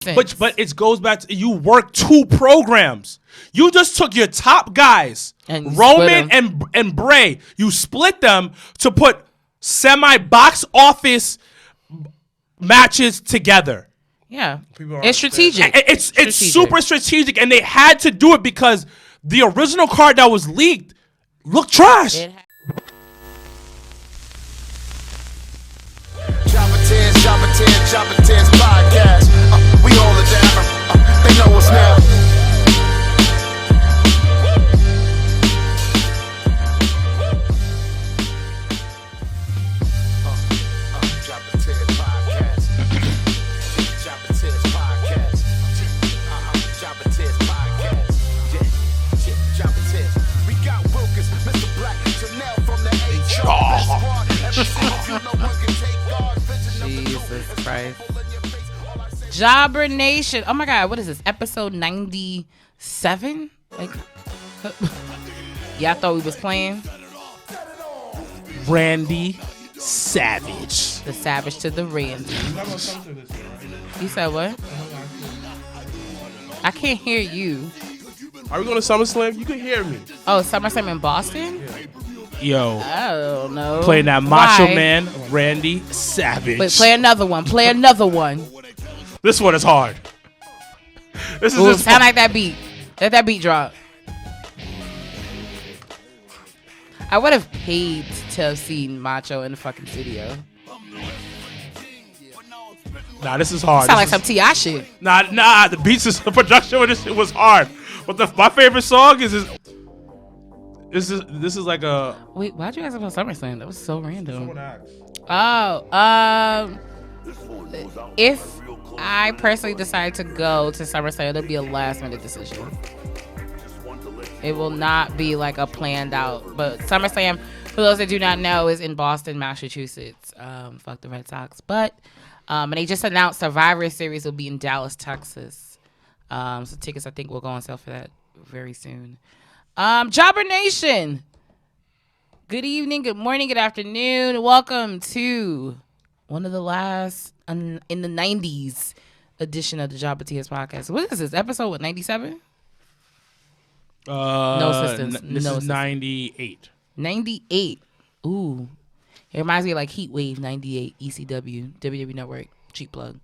But it goes back to you work 2 programs. You just took your top guys, and Roman and Bray. You split them to put semi-box office matches together. Yeah, it's strategic. It's super strategic, and they had to do it because the original card that was leaked looked trash. Chopper Tens podcast. We hold it down. They know what's now. Chopper Tens podcast. Chopper Tens podcast. Chopper Tens podcast. Yeah, Chopper Tens. We got Wilkins, Mr. Black, Chanel from the Jesus Christ. Jobber Nation. Oh my God, what is this? Episode 97? Like, yeah, I thought we was playing. Randy Savage. The Savage to the Randy. You said what? I can't hear you. Are we going to SummerSlam? You can hear me. Oh, SummerSlam in Boston? Yeah. Yo. I don't know. Playing that Macho Man, Randy Savage. Wait, play another one. Play another one. This one is hard. This is Ooh, just sound like that beat. Let that beat drop. I would have paid to have seen Macho in the fucking studio. Nah, this is hard. Sound like some T.I. shit. Nah. The beats, the production of this shit was hard. But my favorite song is this is like a. Wait, why'd you ask about SummerSlam? That was so random. Someone asked. Oh, if I personally decide to go to SummerSlam, it'll be a last minute decision. It will not be like a planned out. But SummerSlam, for those that do not know, is in Boston, Massachusetts. Fuck the Red Sox. But and they just announced Survivor Series will be in Dallas, Texas. So tickets, I think, will go on sale for that very soon. Jobber Nation. Good evening, good morning, good afternoon. Welcome to one of the last in the 90s edition of the Jobber TS podcast. What is this? Episode 97? No assistance. This is 98. 98. Ooh. It reminds me of like Heat Wave 98, ECW, WWE Network. Cheap plug.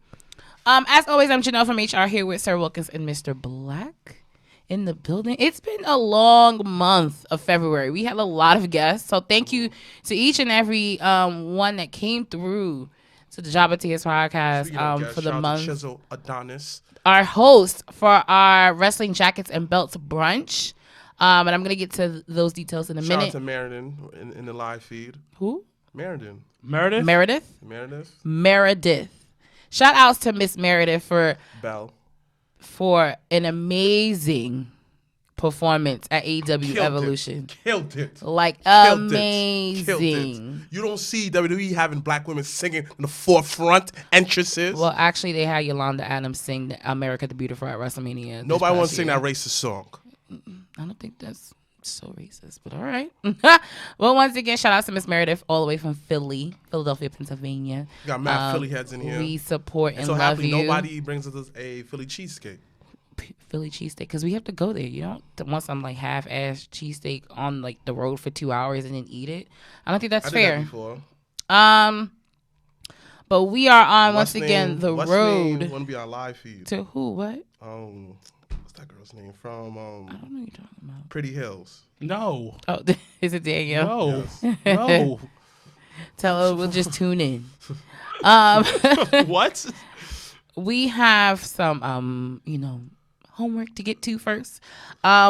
As always, I'm Janelle from HR here with Sir Wilkins and Mr. Black in the building. It's been a long month of February. We had a lot of guests. So thank you to each and every one that came through to the Jobber TS podcast for the month. Chisel Adonis. Our host for our Wrestling Jackets and Belts brunch. And I'm going to get to those details in a minute. Shout out to Meriden in the live feed. Who? Meriden. Meredith. Shout outs to Miss Meredith for an amazing performance at AEW Evolution. Killed it. Like Killed amazing. It. You don't see WWE having black women singing in the forefront entrances. Well, actually, they had Yolanda Adams sing America the Beautiful at WrestleMania. Nobody wants to sing that racist song. I don't think that's so racist, but all right. Well, once again, shout out to Miss Meredith all the way from Philadelphia, Pennsylvania. You got mad Philly heads in here. We support and so love happy you. Nobody brings us a Philly cheesesteak. Philly cheesesteak, because we have to go there. You don't want some like half-ass cheesesteak on like the road for 2 hours and then eat it. I don't think that's fair. Did that before. But we are on once again the road. Want to be on live feed? To who? What? What's that girl's name from? I don't know what you're talking about. Pretty Hills. No. Oh, is it Danielle? No. Yes. No. Tell her we'll just tune in. What? We have some homework to get to first.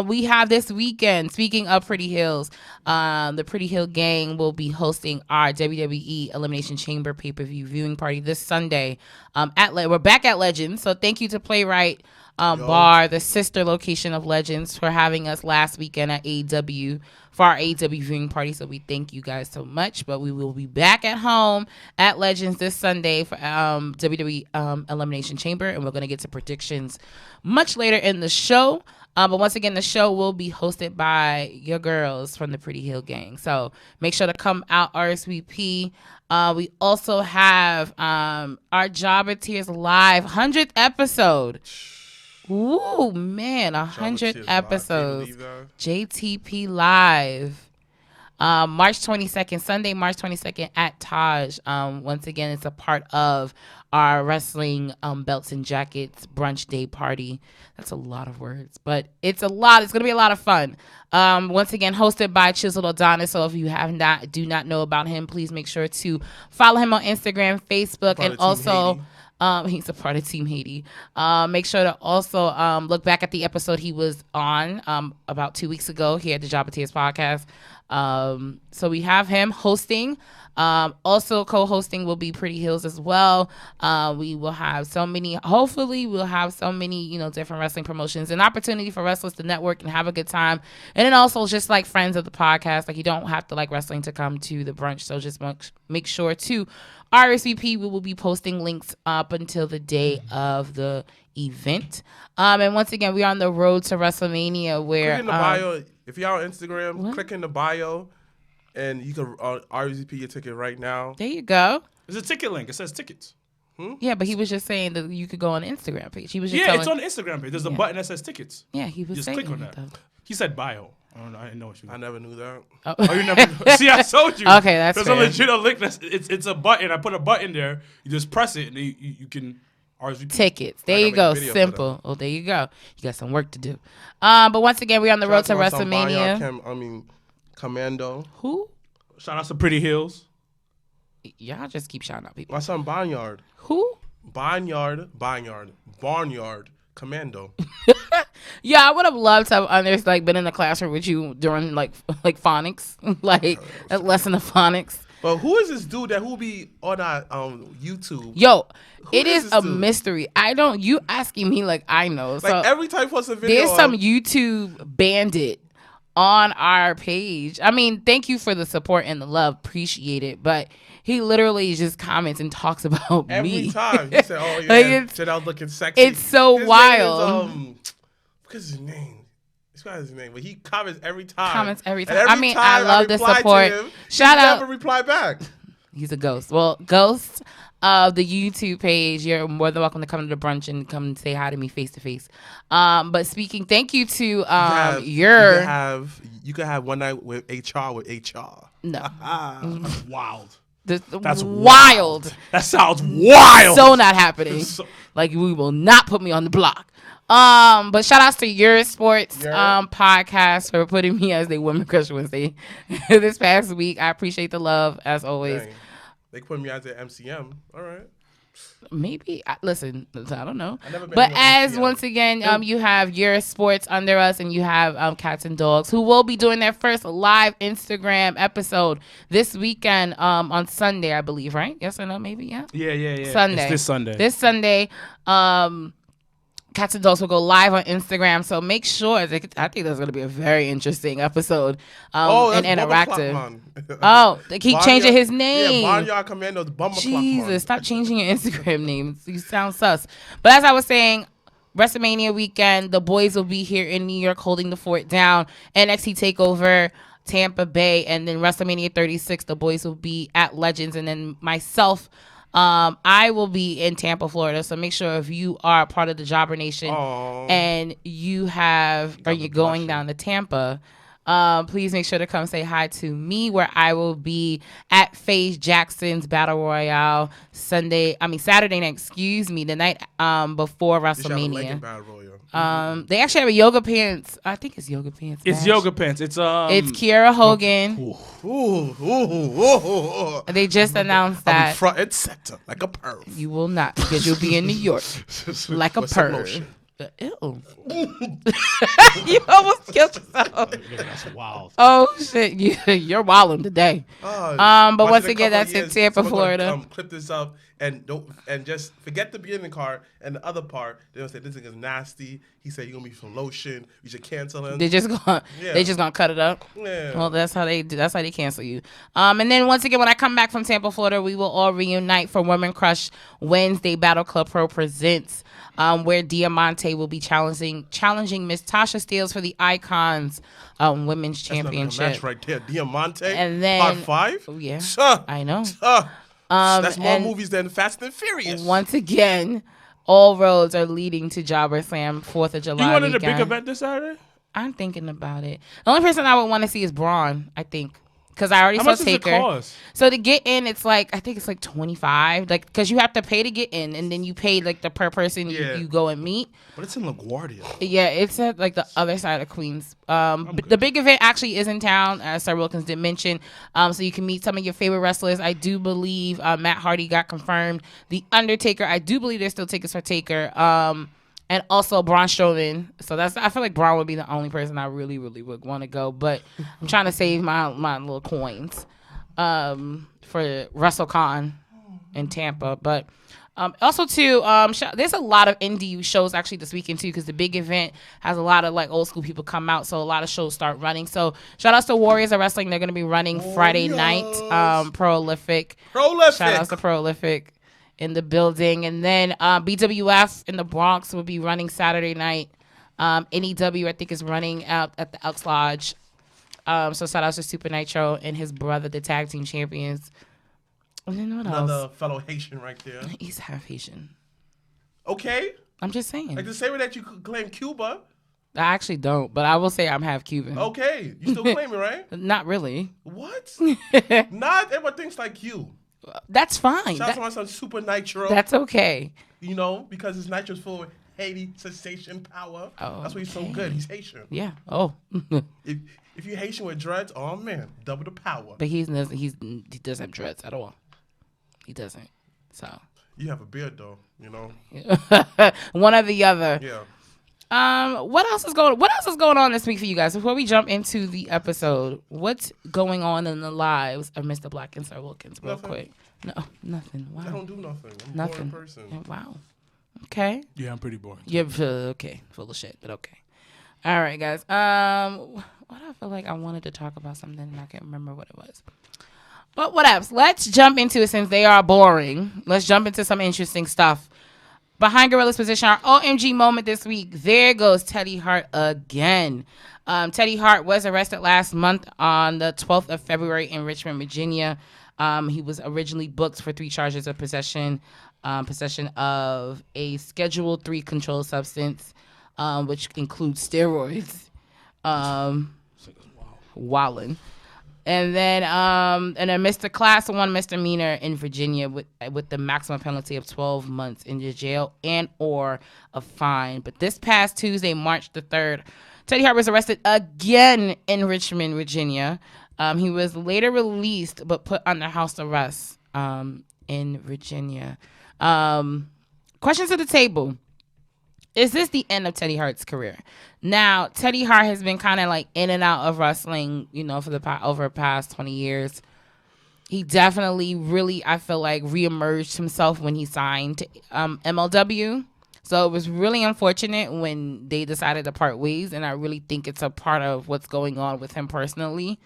We have this weekend, speaking of Pretty Hills, the Pretty Hill Gang will be hosting our WWE Elimination Chamber pay-per-view viewing party this Sunday. We're back at Legends, so thank you to Playwright Bar, the sister location of Legends, for having us last weekend at AEW for our AEW viewing party. So we thank you guys so much. But we will be back at home at Legends this Sunday for WWE Elimination Chamber, and we're going to get to predictions much later in the show. But once again, the show will be hosted by your girls from the Pretty Hill Gang. So make sure to come out, RSVP. We also have our Jobber Tears Live 100th episode. Ooh, man, 100 episodes. JTP Live. March 22nd, Sunday, March 22nd at Taj. Once again, it's a part of our wrestling belts and jackets brunch day party. That's a lot of words, but it's a lot. It's going to be a lot of fun. Once again, hosted by Chiseled Adonis. So if you do not know about him, please make sure to follow him on Instagram, Facebook, and also he's a part of Team Haiti. Make sure to also look back at the episode he was on about 2 weeks ago here at the Jabba Tears podcast. So we have him hosting. Also co-hosting will be Pretty Hills as well. We will have hopefully we'll have so many, different wrestling promotions, an opportunity for wrestlers to network and have a good time. And then also just like friends of the podcast, like you don't have to like wrestling to come to the brunch. So just make sure to RSVP. We will be posting links up until the day of the event. And once again, we're on the road to WrestleMania where click in the bio. If you're on Instagram, click in the bio and you can RSVP your ticket right now. There you go. There's a ticket link. It says tickets. Yeah, but he was just saying that you could go on the Instagram page. He was just it's on the Instagram page. There's a button that says tickets. Yeah, he was just saying click on that. Though. He said bio. I don't know. I didn't know what you. I never knew that. Oh, you never. See, I told you. Okay, that's There's fair. a legit link. It's a button. I put a button there. You just press it, and you can RSVP. Tickets. There you go. Simple. Oh, there you go. You got some work to do. But once again, we're on the road to WrestleMania. Commando. Who? Shout out to Pretty Hills. Y'all just keep shouting out people. My son Barnyard. Who? Barnyard. Commando. Yeah, I would have loved to have been in the classroom with you during like phonics, like a lesson of phonics. But who is this dude that who be on our YouTube? Yo, Who it is a mystery. You asking me like I know. Like so every time I post a video, there's some YouTube bandit on our page. I mean, thank you for the support and the love. Appreciate it. But he literally just comments and talks about every me. time. He said, "Oh yeah, said I was looking sexy." It's so his wild. Name is, what's his name? It's not his name, but he comments every time. Comments every time. And I mean, I love the support. Shout out. Never reply back. He's a ghost. Well, ghost of the YouTube page, you're more than welcome to come to the brunch and come and say hi to me face to face. But speaking, thank you to you could have one night with HR No. That's wild. That's wild. That sounds wild. So not happening. Like we will not put me on the block. But shout outs to Your Sports podcast for putting me as the Women Crush Wednesday this past week. I appreciate the love as always. Dang. They put me as an MCM. All right. Maybe listen, I don't know. But as once again, you have Your Sports under us, and you have Cats and Dogs, who will be doing their first live Instagram episode this weekend on Sunday, I believe, right? Yes or no? Maybe, yeah. Yeah. Sunday. It's this Sunday. This Sunday. Cats and Dogs will go live on Instagram, so make sure. I think that's going to be a very interesting episode and interactive. They keep changing his name. Yeah, Barnyard Commando's Bummer Jesus, stop changing your Instagram names. You sound sus. But as I was saying, WrestleMania weekend, the boys will be here in New York holding the fort down. NXT TakeOver Tampa Bay, and then WrestleMania 36, the boys will be at Legends, and then myself. I will be in Tampa, Florida, so make sure if you are part of the Jobber Nation and you're going down to Tampa, please make sure to come say hi to me, where I will be at FaZe Jackson's Battle Royale Saturday night, the night before WrestleMania. They actually have a yoga pants. I think it's yoga pants. It's yoga pants. It's Kiera Hogan. They just announced that. Front and center like a perv. You will not, because you'll be in New York like a perv. Ew. You almost killed yourself. That's wild. Oh shit, you're wilding today. But once again, that's in Tampa, Florida. Clip this up and don't and just forget the beginning part and the other part. They don't say this nigga's nasty. He said you're gonna be some lotion. You should cancel him. They just gonna cut it up. Yeah. Well, that's how they do. That's how they cancel you. And then once again, when I come back from Tampa, Florida, we will all reunite for Women Crush Wednesday. Battle Club Pro presents, where Diamante will be challenging Miss Tasha Steeles for the Icons Women's Championship. That's a match right there, Diamante. And then Part 5. Yeah, Tuh. I know. That's more and movies than Fast and Furious. Once again, all roads are leading to Jobber Sam 4th of July. You wanted weekend. a big event this Saturday? I'm thinking about it. The only person I would want to see is Braun, I think. Because I already How saw much does it Taker. cost? So to get in, it's like, I think it's like $25. Like, because you have to pay to get in, and then you pay like the per person you go and meet. But it's in LaGuardia. Yeah, it's at like the other side of Queens. The big event actually is in town, as Sir Wilkins did mention. So you can meet some of your favorite wrestlers. I do believe Matt Hardy got confirmed. The Undertaker, I do believe there's still tickets for Taker. And also Braun Strowman. So I feel like Braun would be the only person I really, really would want to go. But I'm trying to save my little coins for WrestleCon in Tampa. But also too, there's a lot of indie shows actually this weekend too, because the big event has a lot of like old school people come out, so a lot of shows start running. So shout outs to Warriors of Wrestling. They're gonna be running Friday night. Prolific. Shout outs to Prolific in the building. And then BWF in the Bronx will be running Saturday night. NEW I think is running out at the Elks Lodge. So shout outs to Super Nitro and his brother, the tag team champions. And then what else? Another fellow Haitian right there. He's half Haitian. Okay. I'm just saying. Like the same way that you could claim Cuba. I actually don't, but I will say I'm half Cuban. Okay. You still claim it, right? Not really. What? Not everyone thinks like you. That's fine. Shout out to my son Super Nitro. That's okay. You know, because his nitro's full of Haiti sensation power. Oh, that's why he's so good. He's Haitian. Yeah. Oh. If you're Haitian with dreads, oh man, double the power. But he doesn't have dreads at all. He doesn't. So. You have a beard though, you know. One or the other. Yeah. What else is going on this week for you guys? Before we jump into the episode, what's going on in the lives of Mr. Black and Sir Wilkins real quick? No, nothing. Wow. I don't do nothing. I'm a nothing. boring person. Wow. Okay. Yeah, I'm pretty boring. You're okay. Full of shit, but okay. All right, guys. What I feel like I wanted to talk about something and I can't remember what it was. But what else? Let's jump into it since they are boring. Let's jump into some interesting stuff. Behind Gorilla's position, our OMG moment this week. There goes Teddy Hart again. Teddy Hart was arrested last month on the 12th of February in Richmond, Virginia. He was originally booked for 3 charges of possession of a Schedule 3 controlled substance, which includes steroids. Wildin'. And then Mr. Class 1 misdemeanor in Virginia with the maximum penalty of 12 months in jail and or a fine. But this past Tuesday, March the 3rd, Teddy Hart was arrested again in Richmond, Virginia. He was later released but put under house arrest in Virginia. Question to the table. Is this the end of Teddy Hart's career? Now, Teddy Hart has been kind of like in and out of wrestling, you know, for over the past 20 years. He definitely really, I feel like, reemerged himself when he signed to MLW. So it was really unfortunate when they decided to part ways, and I really think it's a part of what's going on with him personally.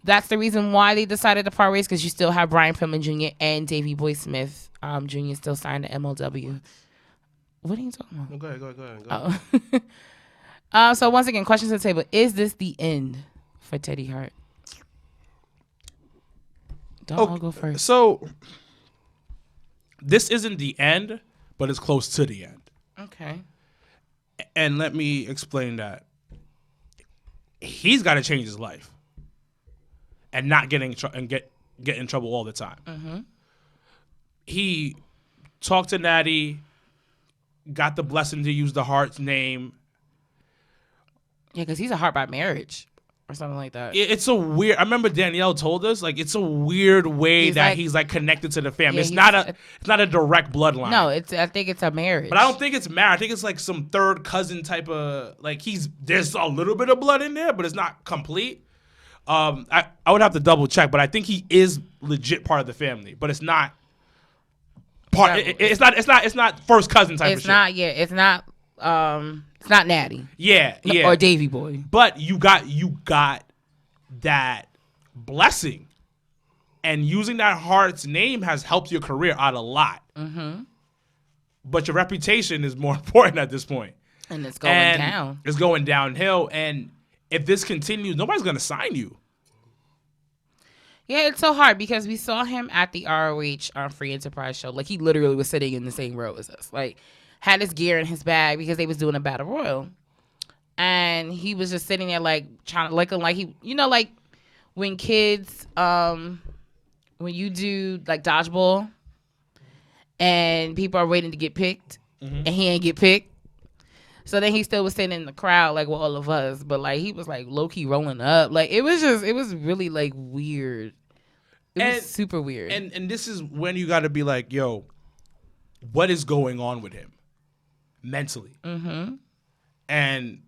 That's the reason why they decided to part ways, because you still have Brian Pillman Jr. and Davey Boy Smith Jr. still signed to MLW. What are you talking about? No, go ahead. Oh. So once again, questions to the table. Is this the end for Teddy Hart? I'll go first. So this isn't the end, but it's close to the end. Okay. And let me explain that. He's got to change his life and not get in trouble all the time. Mm-hmm. He talked to Natty, got the blessing to use the Hart's name. Yeah, because he's a Hart by marriage or something like that. It's a weird. I remember Danielle told us it's a weird way he's connected to the family. Yeah, it's not a direct bloodline. No, I think it's a marriage. But I don't think it's marriage. I think it's like some third cousin type of there's a little bit of blood in there, but it's not complete. I would have to double check, but I think he is legit part of the family, but it's not part. It's not first cousin type of It's shit. not. Yeah, it's not. It's not Natty. Yeah. Or Davy Boy. But you got that blessing, and using that Hart's name has helped your career out a lot. Mm-hmm. But your reputation is more important at this point. And it's going down. It's going downhill. And if this continues, nobody's going to sign you. Yeah, it's so hard because we saw him at the ROH Free Enterprise show. Like, he literally was sitting in the same row as us. Like, had his gear in his bag because they was doing a battle royal. And he was just sitting there, like, trying to, like he, you know, like, when kids, when you do, like, dodgeball, and people are waiting to get picked, and he ain't get picked. So then he still was sitting in the crowd, like, with all of us. But, like, he was, like, low-key rolling up. Like, it was really, like, weird. It was super weird. And this is when you got to be like, yo, what is going on with him mentally? Mm-hmm. And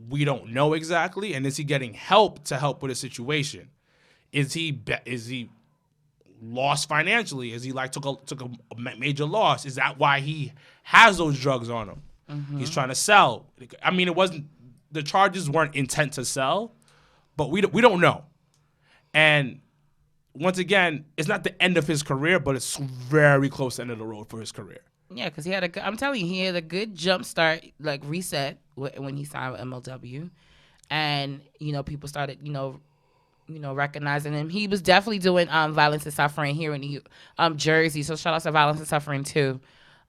we don't know exactly. And is he getting help to help with a situation? Is he lost financially? Is he like took a major loss? Is that why he has those drugs on him? Mm-hmm. He's trying to sell. I mean, the charges weren't intent to sell, but we don't know. And once again, it's not the end of his career, but it's very close to the end of the road for his career. Yeah, because I'm telling you, he had a good jump start, like reset when he signed with MLW, and people started recognizing him. He was definitely doing Violence and Suffering here in Jersey. So shout out to Violence and Suffering too.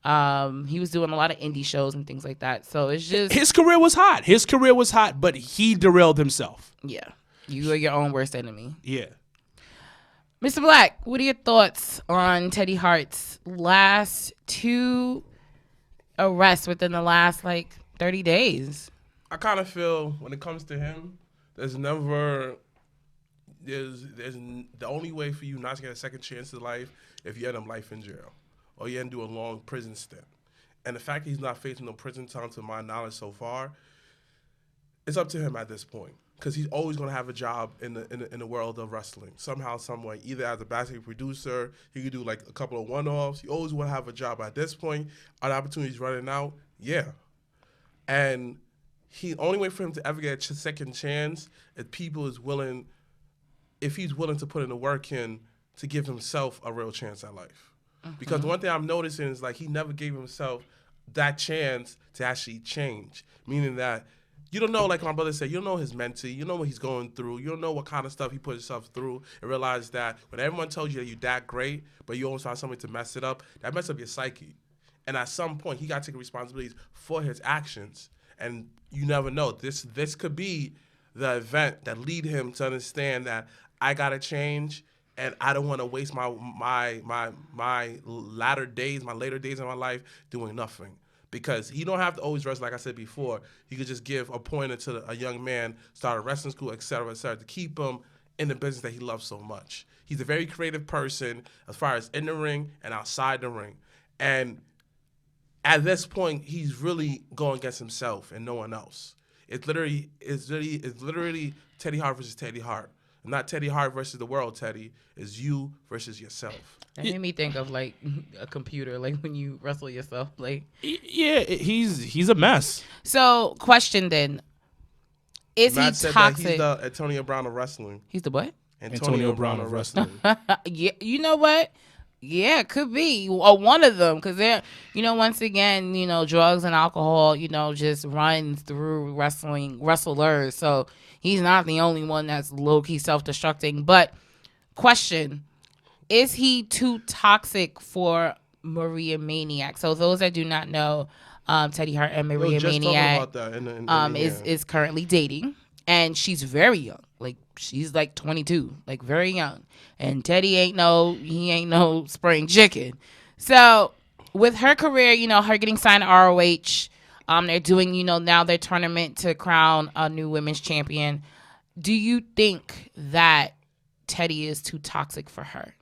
He was doing a lot of indie shows and things like that. So it's just his career was hot, but he derailed himself. Yeah, you are your own worst enemy. Yeah. Mr. Black, what are your thoughts on Teddy Hart's last 2 arrests within the last 30 days? I kind of feel when it comes to him, there's the only way for you not to get a second chance in life if you end up life in jail or you end up doing a long prison stint. And the fact that he's not facing no prison time, to my knowledge so far, it's up to him at this point. Because he's always going to have a job in the world of wrestling somehow, some way. Either as a basketball producer, he could do a couple of one-offs. He always want to have a job at this point. Are the opportunities running out? Yeah. And the only way for him to ever get a second chance is if he's willing to put in the work in to give himself a real chance at life. Mm-hmm. Because the one thing I'm noticing is he never gave himself that chance to actually change, meaning that you don't know, like my brother said, you don't know his mentee, you don't know what he's going through, you don't know what kind of stuff he put himself through, and realize that when everyone tells you that you're that great, but you always find something to mess it up, that messes up your psyche. And at some point, he got to take responsibilities for his actions. And you never know. This could be the event that lead him to understand that I gotta change, and I don't want to waste my later days in my life doing nothing. Because he don't have to always wrestle, like I said before. He could just give a pointer to a young man, start a wrestling school, et cetera, to keep him in the business that he loves so much. He's a very creative person as far as in the ring and outside the ring. And at this point, he's really going against himself and no one else. It's literally Teddy Hart versus Teddy Hart. Not Teddy Hart versus the world, Teddy. It's you versus yourself. That made me think of a computer, when you wrestle yourself. Yeah, he's a mess. So, question then: Is Matt he said toxic? That he's the Antonio Brown of wrestling. He's the what? Antonio Brown of wrestling. Yeah, you know what? Yeah, it could be or one of them because they're, once again, drugs and alcohol, just runs through wrestlers. So he's not the only one that's low key self-destructing. But question. Is he too toxic for Maria Maniac? So those that do not know, Teddy Hart and Maria Maniac is currently dating, and she's very young. She's 22, very young. And Teddy ain't no spring chicken. So with her career, her getting signed to ROH, they're doing, now their tournament to crown a new women's champion. Do you think that Teddy is too toxic for her?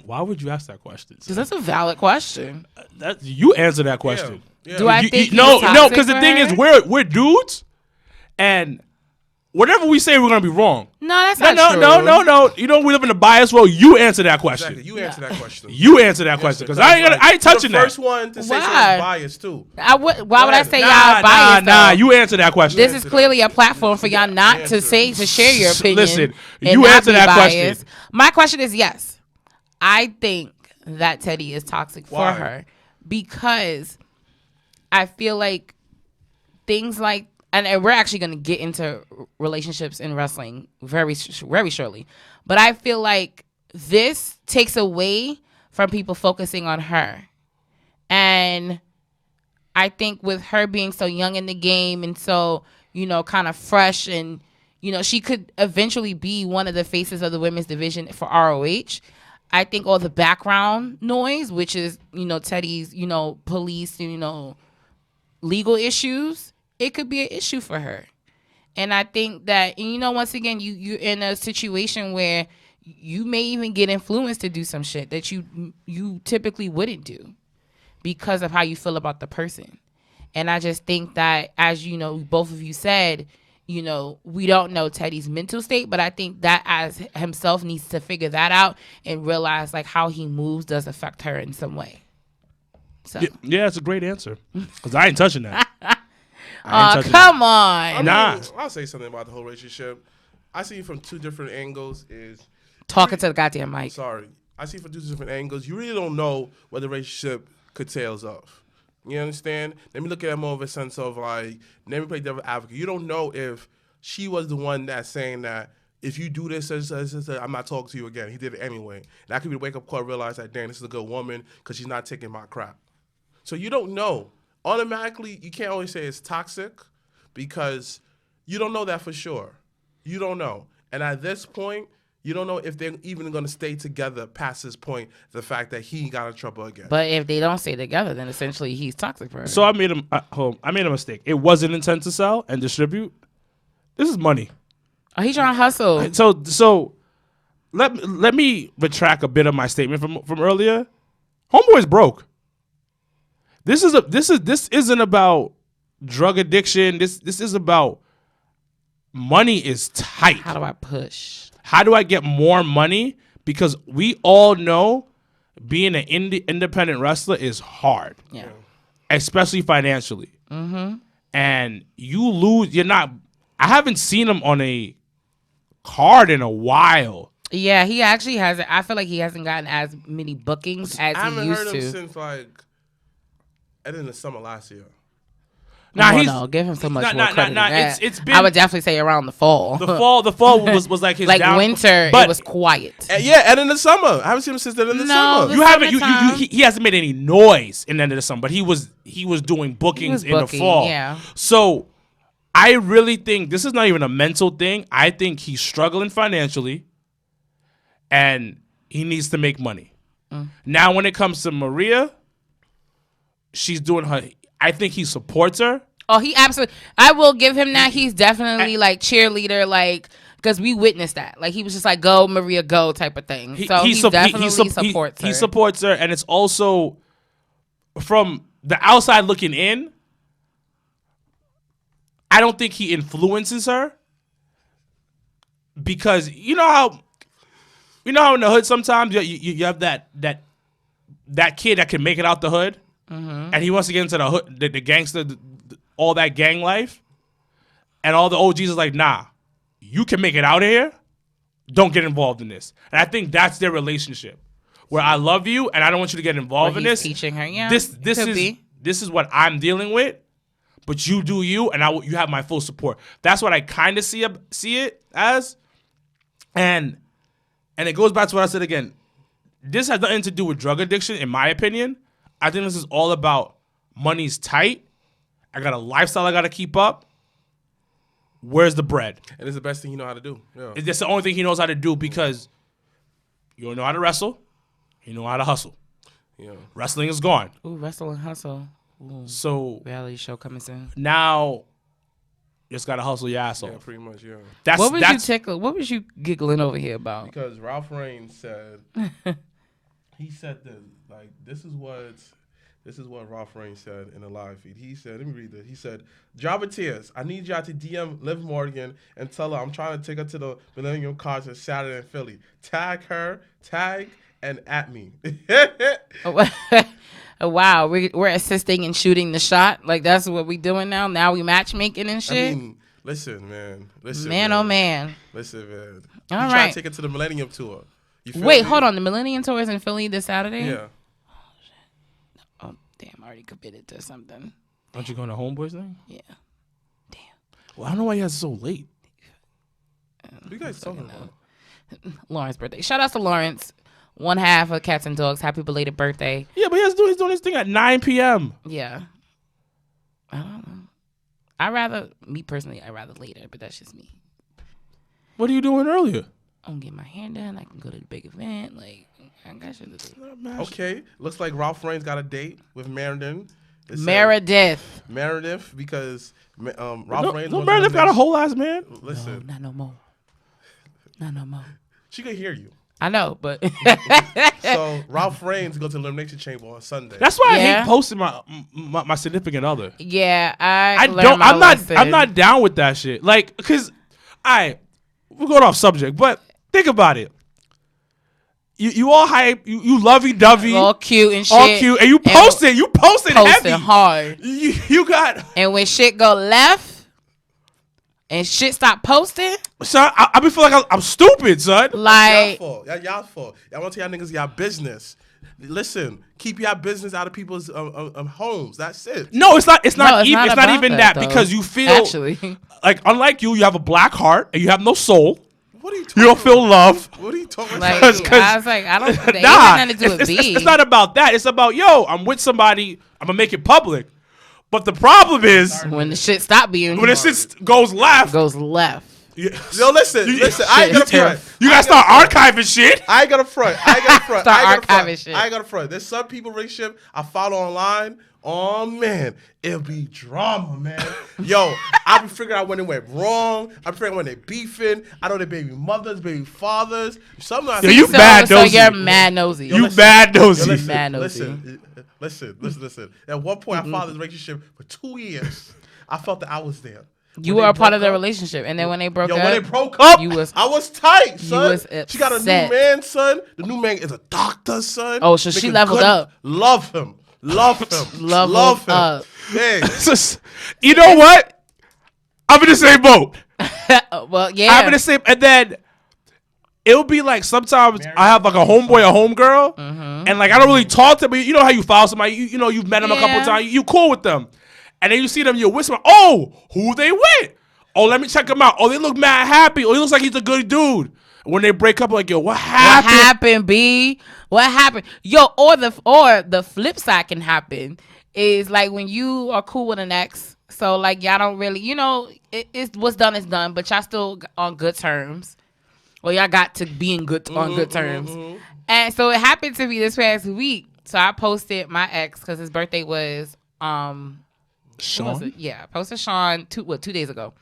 Why would you ask that question? Because that's a valid question. You answer that question. Yeah. Do I think no? Because the thing is, we're dudes, and whatever we say, we're gonna be wrong. No, that's not true. No. You know, we live in a biased world. You answer that question. Exactly. You answer that question. You answer that question because I ain't touching You're that. the first one to say Why? something's biased too. Why would I say y'all biased? Nah. You answer that question. This is clearly a platform for y'all not to share your opinion. Listen, and you not answer be that biased. question. My question is yes. I think that Teddy is toxic Why? for her because I feel like things like, and we're actually going to get into relationships in wrestling very shortly, but I feel like this takes away from people focusing on her. And I think with her being so young in the game and so, kind of fresh and, she could eventually be one of the faces of the women's division for ROH. I think all the background noise, which is, Teddy's, police, legal issues, it could be an issue for her. And I think that, once again, you're in a situation where you may even get influenced to do some shit that you typically wouldn't do because of how you feel about the person. And I just think that, as both of you said, we don't know Teddy's mental state, but I think that as himself needs to figure that out and realize like how he moves does affect her in some way. So Yeah, it's a great answer because I ain't touching that. Come on. I'll say something about the whole relationship. I see it from two different angles. Talking to the goddamn mic. Sorry. I see it from two different angles. You really don't know what the relationship curtails of. You understand? Let me look at it more of a sense of like, let me play devil advocate. You don't know if she was the one that's saying that if you do this, I'm not talking to you again. He did it anyway. That could be the wake-up call, realize that, damn, this is a good woman because she's not taking my crap. So you don't know. Automatically, you can't always say it's toxic because you don't know that for sure. You don't know. And at this point, you don't know if they're even going to stay together past this point, the fact that he got in trouble again. But if they don't stay together, then essentially he's toxic for her. So I made a mistake. It wasn't intent to sell and distribute. This is money. Oh, he's trying to hustle. So let me retract a bit of my statement from earlier. Homeboy's broke. This isn't about drug addiction. This is about money is tight. How do I push? How do I get more money? Because we all know being an independent wrestler is hard. Yeah. Especially financially. Mm-hmm. And you lose. I haven't seen him on a card in a while. Yeah, he actually hasn't. I feel like he hasn't gotten as many bookings as he used to. I haven't heard him since like in the summer last year. No, give him so much more credit. It's been, I would definitely say around the fall. The fall was like his like down, winter. but it was quiet. And in the summer, I haven't seen him since then. In the summer, he hasn't made any noise in the end of the summer, but he was doing bookings in the fall. Yeah. So I really think this is not even a mental thing. I think he's struggling financially, and he needs to make money. Now, when it comes to Maria, she's doing her. I think he supports her. Oh, he absolutely. I will give him that. He's definitely like cheerleader, like because we witnessed that. Like he was just like, "Go, Maria, go," type of thing. So he definitely supports her. He supports her, and it's also from the outside looking in. I don't think he influences her because you know how in the hood sometimes you have that kid that can make it out the hood. Mm-hmm. And he wants to get into the hood, the gangster, all that gang life. And all the OGs is like, nah, you can make it out of here. Don't get involved in this. And I think that's their relationship. Where I love you and I don't want you to get involved in this. Teaching her, yeah. This is what I'm dealing with. But you do you, and you have my full support. That's what I kind of see it as. And it goes back to what I said again. This has nothing to do with drug addiction, in my opinion. I think this is all about money's tight. I got a lifestyle I got to keep up. Where's the bread? And it's the best thing you know how to do. Yeah. It's the only thing he knows how to do because you don't know how to wrestle. You know how to hustle. Yeah. Wrestling is gone. Ooh, wrestle and hustle. Ooh. So reality show coming soon. Now, you just got to hustle your ass off. Yeah, pretty much, yeah. What was you giggling over here about? Because Ralph Reigns said, he said that, like, this is what This is what Ralph Rain said in a live feed. He said, let me read this. He said, Jabba Tears, I need y'all to DM Liv Morgan and tell her I'm trying to take her to the Millennium Concert Saturday in Philly. Tag her, and at me. Oh, wow, we're assisting and shooting the shot. Like, that's what we doing now. Now we matchmaking and shit. I mean, listen, man. Oh man. Listen, man. All you right. try to take it to the Millennium Tour. You feel Wait, me? hold on. The Millennium Tour is in Philly this Saturday? Yeah. Oh, damn. I already committed to something. Aren't you going to Homeboys thing? Yeah. Damn. Well, I don't know why you guys are so late. What you guys talking about? Lauren's birthday. Shout out to Lawrence. One half of Cats and Dogs. Happy belated birthday. Yeah, but he's doing his thing at 9 p.m. Yeah. I don't know. Me personally, I rather later, but that's just me. What are you doing earlier? I'm getting my hair done. I can go to the big event. Like, I got shit to do. Okay. Looks like Ralph Rain's got a date with Meredith. Meredith, because Ralph Rain's No, Meredith got a whole ass man. Listen. No, not no more. Not no more. She could hear you. I know, but So Ralph Rain's go to the Elimination Chamber on Sunday. That's why I Yeah. hate posting my significant other. yeah, I'm not down with that shit. Like, cause we're going off subject, but think about it. You all hype, you lovey dovey, all cute and shit, all cute, and you posted heavy. hard. You got. And when shit go left and shit stop posting, Son, I be feeling like I'm stupid, son. like Y'all fault. Y'all want to tell y'all niggas y'all business. Listen, keep y'all business out of people's homes. That's it. No, it's not. It's not even about that though. because you feel actually. like unlike you have a black heart and you have no soul. What are you talking You don't feel love. What are you talking Like, about? I was like, I don't. That ain't Nah, nothing to do with B. it's not about that. It's about I'm with somebody. I'm gonna make it public. But the problem is when the shit stop being when it shit goes left. goes left. Yo, listen. I ain't gonna front. You gotta start archiving shit. I ain't gonna front. Start archiving shit. I ain't gonna front. There's some people relationship I follow online. Oh man, it'll be drama, man. Yo, I be figuring out when it went wrong. I be figuring out when they beefing. I know they baby mothers, baby fathers. Sometimes Yo, you mad nosy. So you're mad nosy. You mad nosy. listen. Mad nosy. Listen. At one point, I followed this relationship for 2 years. I felt that I was there. You When were they a part of broke the up- relationship, and then when they broke Yo, up, when they broke up, I was tight, son. was She got a new upset. man, son. The new man is a doctor, son. Oh, so she Making leveled up. Love him. Leveled him. up. Hey, You know what? I'm in the same boat. Well, yeah. I'm in the same, and then it'll be like sometimes I have like a homeboy or homegirl, and like I don't really talk to them, but you know how you follow somebody, you know you've met them a couple Yeah. times, you cool with them, and then you see them, you whisper, oh, who they with? Oh, let me check them out. Oh, they look mad happy. Oh, he looks like he's a good dude. When they break up, like, yo, what happened? What happened, B? What happened? Yo, or the flip side can happen is like when you are cool with an ex, so like y'all don't really, it's what's done is done, but y'all still on good terms. Well, y'all got to be on good terms. And so it happened to me this past week. So I posted my ex because his birthday was Sean? Yeah, I posted Sean 2 days ago.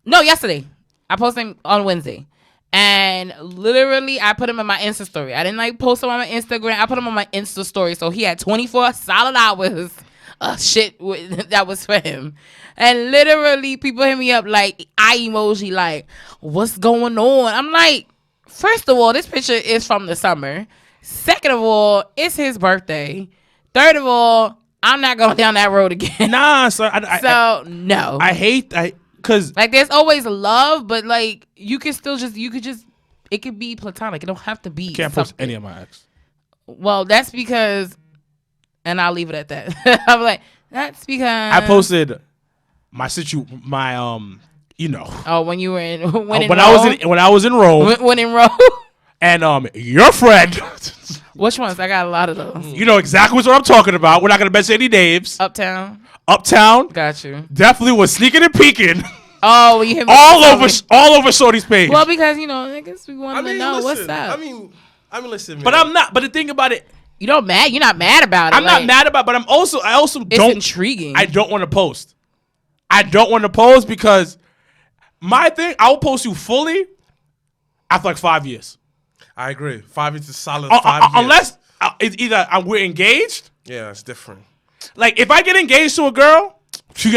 No, yesterday. I posted him on Wednesday. And literally, I put him in my Insta story. I didn't like post him on my Instagram. I put him on my Insta story. So he had 24 solid hours of shit that was for him. And literally, people hit me up like, eye emoji, like, what's going on? I'm like, first of all, this picture is from the summer. Second of all, it's his birthday. Third of all, I'm not going down that road again. Nah, so no. I hate because Like, there's always love, but like you could just it could be platonic. It don't have to be. can't post any of my ex. Well, that's because, and I'll leave it at that. I'm like, that's because I posted my Oh, when you were in when I was in Rome when in Rome. and your friend. Which ones? I got a lot of those. You know exactly what I'm talking about. We're not gonna mention any names. Uptown. Got you. Definitely was sneaking and peeking. Oh, you hit me all over Shorty's page. Well, because niggas we want to know what's up. I mean, listen, man. But I'm not. But the thing about it, You're not mad about it. I'm not mad about it, but I also It's don't. intriguing. I don't want to post. I don't want to post because my thing, I will post you fully after like 5 years. I agree. 5 years is solid. 5 years. Unless it's either we're engaged. Yeah, it's different. Like, if I get engaged to a girl, you're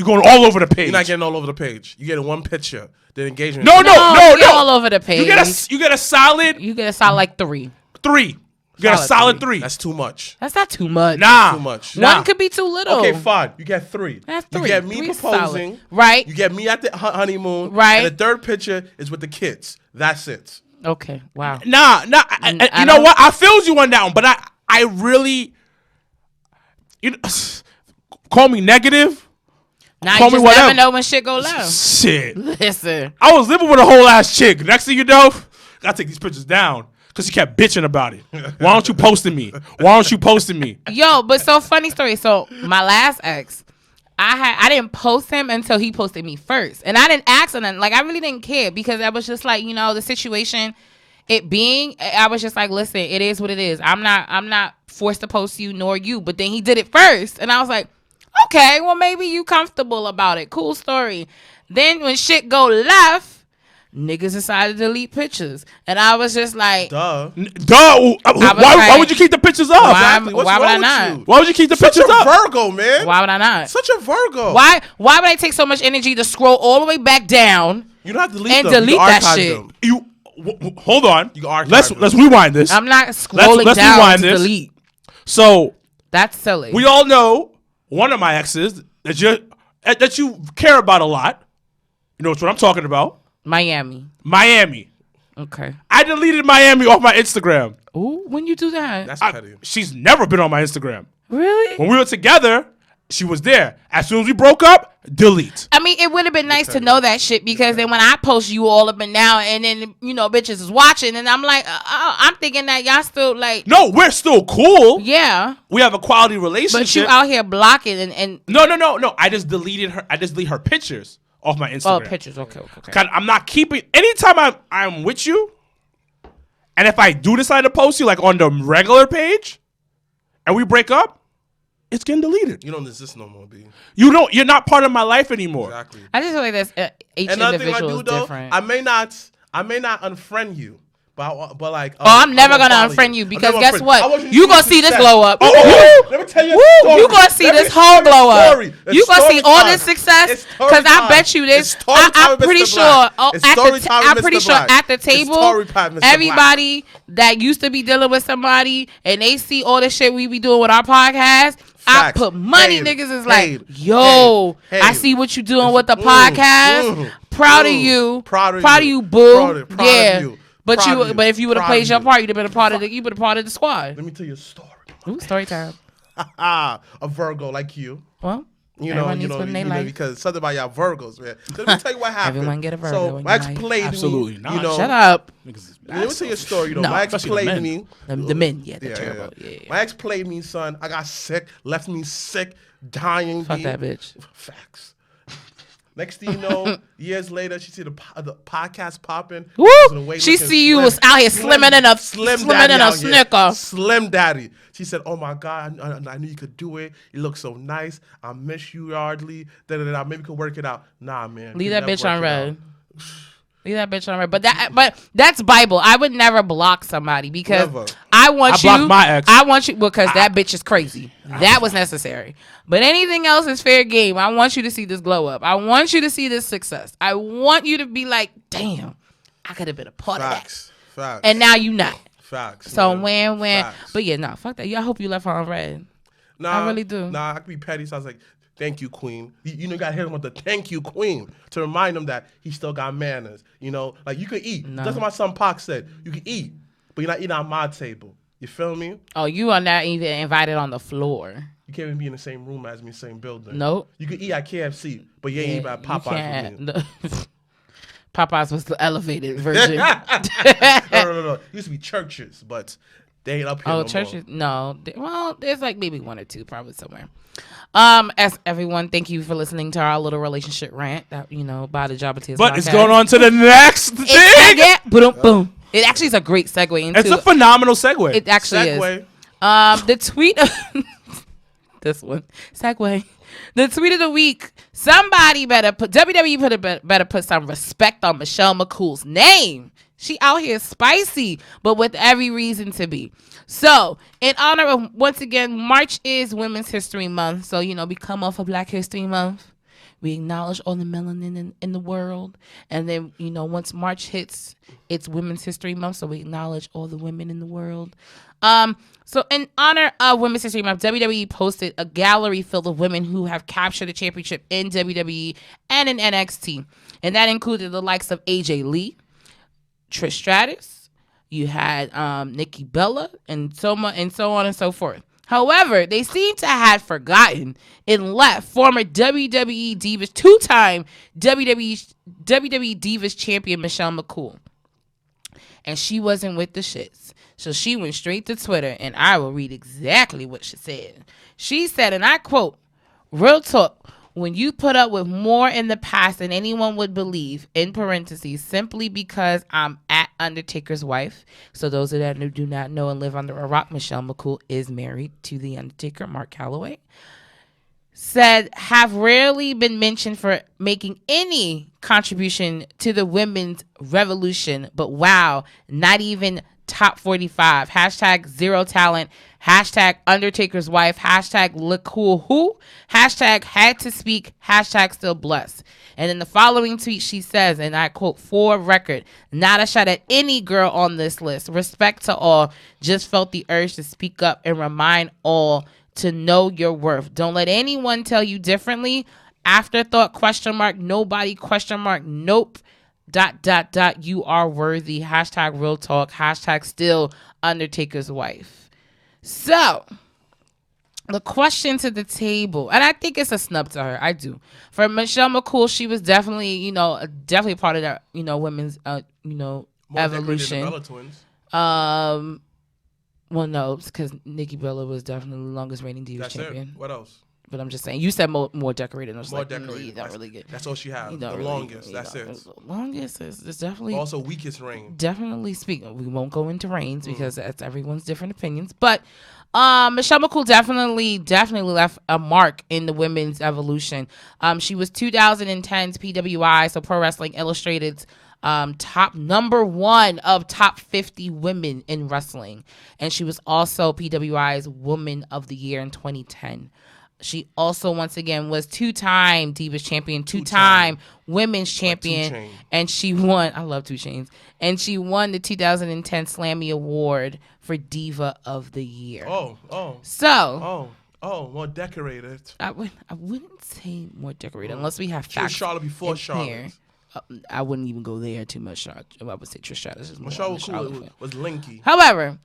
going all over the page. You're not getting all over the page. You get one picture. The engagement. No. All over the page. You get a solid. You get a solid like 3. 3. You get a solid 3. That's too much. That's not too much. Nah. Too much. One could be too little. Okay, fine. You get 3. That's 3. You get me 3 proposing. solid. Right. You get me at the honeymoon. Right. And the third picture is with the kids. That's it. Okay. Wow. Nah. You know what? I feel you on that one, but I really, call me negative. Now Call you me just never whatever. know when shit go left. Shit. Listen. I was living with a whole ass chick. Next thing you know, gotta take these pictures down because she kept bitching about it. Why don't you posting me? Why don't you posting me? Yo, but so funny story. So my last ex, I didn't post him until he posted me first, and I didn't ask him. Like I really didn't care because I was just like, the situation. It being, I was just like, listen, it is what it is. I'm not forced to post you nor you. But then he did it first, and I was like, okay, well maybe you comfortable about it. Cool story. Then when shit go left, niggas decided to delete pictures, and I was just like, Duh. Why would you keep the pictures up? Exactly. What's why would wrong I with not? you? Why would you keep the Such pictures a up? Virgo, man. Why would I not? Such a Virgo. Why would I take so much energy to scroll all the way back down? You don't have to delete And them. delete you can that archive shit. them. Hold on. You can archive Let's them. rewind this. I'm not scrolling let's down rewind to this. delete. So That's silly. we all know one of my exes that you care about a lot. You know what I'm talking about? Miami. Okay. I deleted Miami off my Instagram. Ooh, when you do that? That's petty. She's never been on my Instagram. Really? When we were together, she was there. As soon as we broke up, delete. I mean, it would have been nice to know that shit because then when I post you all up and down and then, bitches is watching and I'm like, I'm thinking that y'all still like. No, we're still cool. Yeah. We have a quality relationship. But you out here blocking and. No. I just deleted her. I just delete her pictures off my Instagram. Oh, pictures. Okay. I'm not keeping. Anytime I'm with you, and if I do decide to post you like on the regular page, and we break up, it's getting deleted. You don't exist no more, B. You're not part of my life anymore. Exactly. I just feel like that's each Another thing I individual do is though, different. I may not unfriend you, but like. I'm never gonna follow unfriend you because I'm guess never unfriend- I what? want You gonna see this glow up. Let me tell you a story. You gonna see Let me this whole tell you a glow up. story. It's You gonna see story all time. this success It's story because I time. bet you this. It's story time I'm with pretty Mr. sure. Black. Oh, It's story time with I'm Mr. pretty sure Black. at the It's table, story time, Mr. Black. everybody that used to be dealing with somebody and they see all the shit we be doing with our podcast. I Facts. put money. Hate. Niggas is like, Hate. yo, Hate. I see what you doing with the podcast. Proud of you. Proud of you, you. boo. Proud of Yeah. you. But Proud of you. but if you would have Proud played of your you. part, you'd have been a part of the squad. Let me tell you a story. Ooh, story time. A Virgo like you. Well, You know, everyone needs one in their life. because something about y'all Virgos, man. So let me tell you what happened. Everyone get a Virgo So in my your ex life. played Absolutely me. not. You know, Shut up. Let me tell you a story. No. My ex Especially the played men. me. The men, yeah, they're terrible. Yeah. My ex played me, son. I got sick, left me sick, dying. Fuck B. that bitch. Facts. Next thing you know, years later, she see the podcast popping. Woo! Was in the way She looking see you slim. was out here slimming in a slimming daddy in a out here. snicker. Slim daddy. She said, "Oh my God, I knew you could do it. You look so nice. I miss you, Yardley. Maybe we could work it out." Nah, man. Leave could that never bitch on work it out. red. Leave that bitch on red. But that's Bible. I would never block somebody because Never. I want I you. blocked my ex. I want you because that bitch is crazy. That was necessary. But anything else is fair game. I want you to see this glow up. I want you to see this success. I want you to be like, damn, I could have been a part of that. Facts. And now you not. Facts. So man. when. Facts. But yeah, no, fuck that. Yeah, I hope you left her on red. Nah, I really do. Nah, I could be petty. So I was like, "Thank you, queen." You know, you gotta hit him with the "thank you, queen" to remind him that he still got manners. You know, like you could eat. No. That's what my son Pac said. You can eat, but you're not eating on my table. You feel me? Oh, you are not even invited on the floor. You can't even be in the same room as me, same building. Nope. You could eat at KFC, but you ain't eat at Popeyes with me. No. Popeyes was the elevated version. No. It used to be churches, but they ain't up here no churches? more. No. Well, there's like maybe one or two probably somewhere. As everyone, thank you for listening to our little relationship rant that, by the Job of Tears But podcast. it's going on to the next thing. Boom, boom. It actually is a great segue into It's a phenomenal segue. It actually Segway. is. The tweet of this one. Segue. The tweet of the week. Somebody better put WWE better put some respect on Michelle McCool's name. She out here spicy, but with every reason to be. So, in honor of, once again, March is Women's History Month. So, we come off of Black History Month. We acknowledge all the melanin in the world. And then, once March hits, it's Women's History Month. So, we acknowledge all the women in the world. So, in honor of Women's History Month, WWE posted a gallery filled with women who have captured the championship in WWE and in NXT. And that included the likes of AJ Lee, Trish Stratus, you had Nikki Bella, and so on and so forth. However, they seem to have forgotten and left former WWE Divas, two-time WWE Divas champion Michelle McCool. And she wasn't with the shits. So she went straight to Twitter, and I will read exactly what she said. She said, and I quote, "Real talk, when you put up with more in the past than anyone would believe, in parentheses, simply because I'm at Undertaker's wife." So those of that who do not know and live under a rock, Michelle McCool is married to the Undertaker, Mark Calloway. Said, have rarely been mentioned for making any contribution to the women's revolution. But wow, not even top 45. Hashtag zero talent. Hashtag Undertaker's wife. Hashtag look cool who. Hashtag had to speak. Hashtag still blessed. And in the following tweet, she says, and I quote, "For record, not a shot at any girl on this list. Respect to all. Just felt the urge to speak up and remind all to know your worth. Don't let anyone tell you differently. Afterthought, question mark, nobody, question mark, nope, ... You are worthy. Hashtag real talk. Hashtag still Undertaker's wife." So, the question to the table, and I think it's a snub to her. I do. For Michelle McCool, she was definitely, definitely part of that, women's, More evolution. decorated than Bella Twins. Well, no, because Nikki Bella was definitely the longest reigning Divas That's champion. it. What else? But I'm just saying, you said more decorated. I was More like, decorated. you don't really get. That's all she has. You The don't really, longest. That's it. The longest is definitely. Also, weakest reign. Definitely speaking. We won't go into reigns because that's everyone's different opinions. But Michelle McCool definitely left a mark in the women's evolution. She was 2010's PWI, so Pro Wrestling Illustrated's top number 1 of top 50 women in wrestling. And she was also PWI's Woman of the Year in 2010. She also, once again, was 2-time Divas champion, 2-time women's champion, Two-Chain. and she won, I love 2 Chainz, and she won the 2010 Slammy Award for Diva of the Year. So, more decorated. I wouldn't say more decorated, unless we have facts Charlotte before in Charlotte. here. I wouldn't even go there too much. I would say Trish Stratus is more Michelle on the Charlotte McCool was linky. However,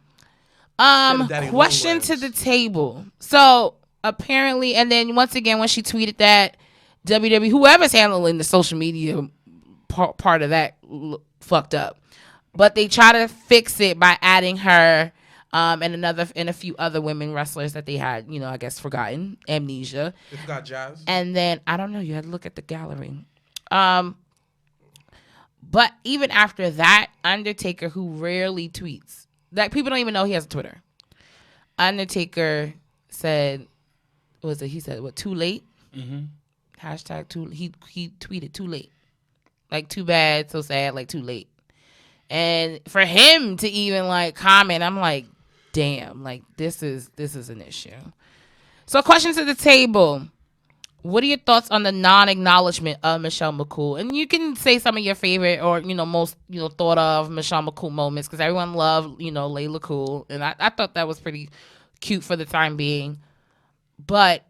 Daddy question to the table. So apparently, and then once again, when she tweeted that, WWE, whoever's handling the social media part of that, fucked up. But they try to fix it by adding her and a few other women wrestlers that they had, I guess forgotten, amnesia. They forgot Jazz. And then I don't know. You had to look at the gallery. But even after that, Undertaker, who rarely tweets, like people don't even know he has a Twitter. Undertaker said, he said, what, too late? Mm-hmm. Hashtag too, he tweeted too late. Like too bad, so sad, like too late. And for him to even like comment, I'm like, damn, like this is an issue. So question to the table. What are your thoughts on the non-acknowledgement of Michelle McCool? And you can say some of your favorite or, most, thought of Michelle McCool moments because everyone loved, Layla Cool. And I thought that was pretty cute for the time being. But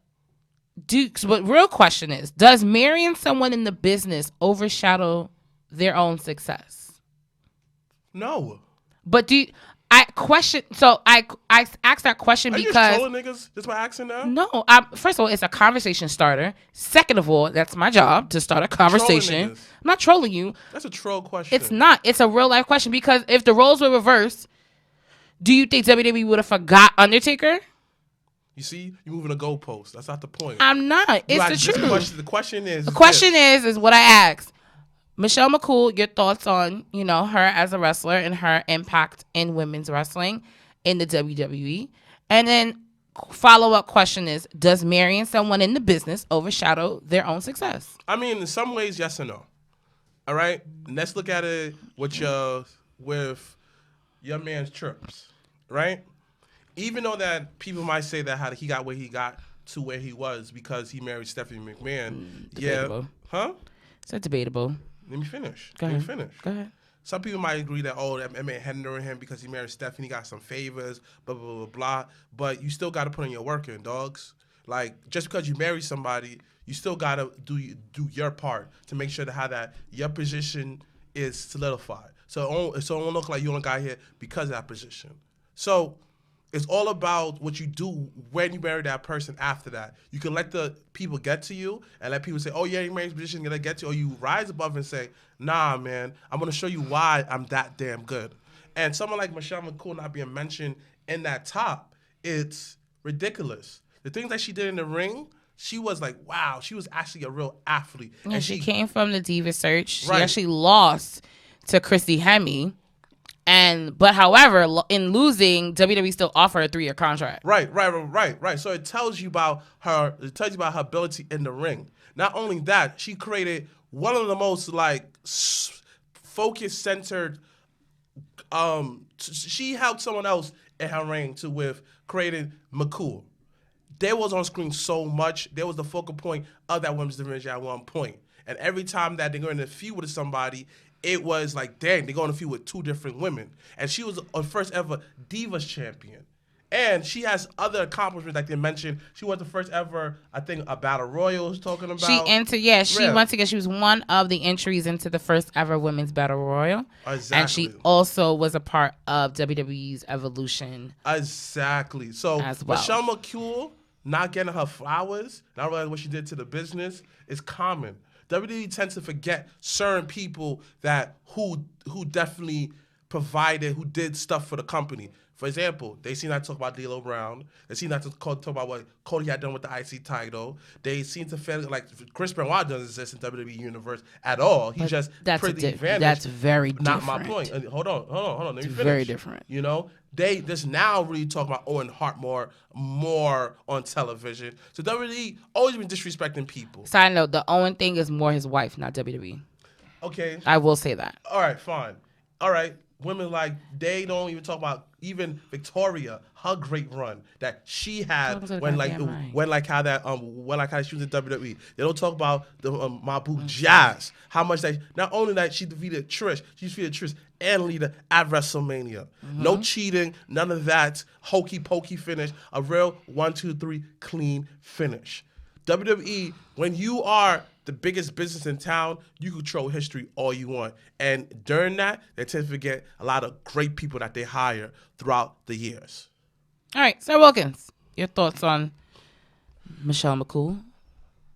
real question is, does marrying someone in the business overshadow their own success? No. But I asked that question Are because you trolling niggas just by asking now? no, first of all, it's a conversation starter. Second of all, that's my job to start a conversation. niggas. I'm not trolling you. That's a troll question. It's not. It's a real life question because if the roles were reversed, do you think WWE would have forgot Undertaker? You see, you're moving a goalpost. That's not the point. I'm not. It's the truth. The question is. The question is what I asked. Michelle McCool, your thoughts on, her as a wrestler and her impact in women's wrestling in the WWE. And then follow-up question is, does marrying someone in the business overshadow their own success? I mean, in some ways, yes and no. All right? And let's look at it with your with your man's Trips, right? Even though that people might say that how he got where he got to where he was because he married Stephanie McMahon. Debatable. Yeah. Huh? It's debatable. Let me finish. Go Let me ahead. finish. Go ahead. Some people might agree that, that man hindering him because he married Stephanie, got some favors, blah, blah, blah, blah. But you still got to put in your work in, dogs. Like, just because you marry somebody, you still got to do your part to make sure that your position is solidified. So it don't look like you only got here because of that position. So it's all about what you do when you marry that person after that. You can let the people get to you and let people say, oh, yeah, your marriage position is going to get to you. Or you rise above and say, nah, man, I'm going to show you why I'm that damn good. And someone like Michelle McCool not being mentioned in that top, it's ridiculous. The things that she did in the ring, she was like, wow, she was actually a real athlete. Yeah, And she came from the Diva Search. She Right. actually lost to Christy Hemme. But however, in losing, WWE still offered a 3-year contract. Right. So it tells you about her. It tells you about her ability in the ring. Not only that, she created one of the most focus centered. She helped someone else in her ring with creating McCool. They was on screen so much. There was the focal point of that women's division at one point. And every time that they go in a feud with somebody, it was like, dang, they go in a feud with 2 different women. And she was a first ever Divas champion. And she has other accomplishments, like they mentioned. She was the first ever, I think, a Battle Royal was talking about. She was one of the entries into the first ever Women's Battle Royal. Exactly. And she also was a part of WWE's Evolution. Exactly. So as well. Michelle McCool not getting her flowers, not realizing what she did to the business, is common. WWE tends to forget certain people who definitely provided, who did stuff for the company. For example, they seem not to talk about D'Lo Brown. They seem not to talk about what Cody had done with the IC title. They seem to feel like Chris Benoit doesn't exist in WWE universe at all. He's just pretty vanished. That's very not different. my point. Hold on. Let me finish. Very different. You know, they just now really talk about Owen Hart more on television. So WWE always been disrespecting people. Side note: the Owen thing is more his wife, not WWE. Okay. I will say that. All right, fine. All right. Women they don't even talk about even Victoria, her great run that she had when how she was in WWE. They don't talk about the Mabu Jazz. How much not only that she defeated Trish and Lita at WrestleMania. No cheating, none of that hokey pokey finish. A real 1, 2, 3 clean finish. WWE, when you are the biggest business in town, you control history all you want. And during that, they tend to forget a lot of great people that they hire throughout the years. All right, Sir Wilkins, your thoughts on Michelle McCool?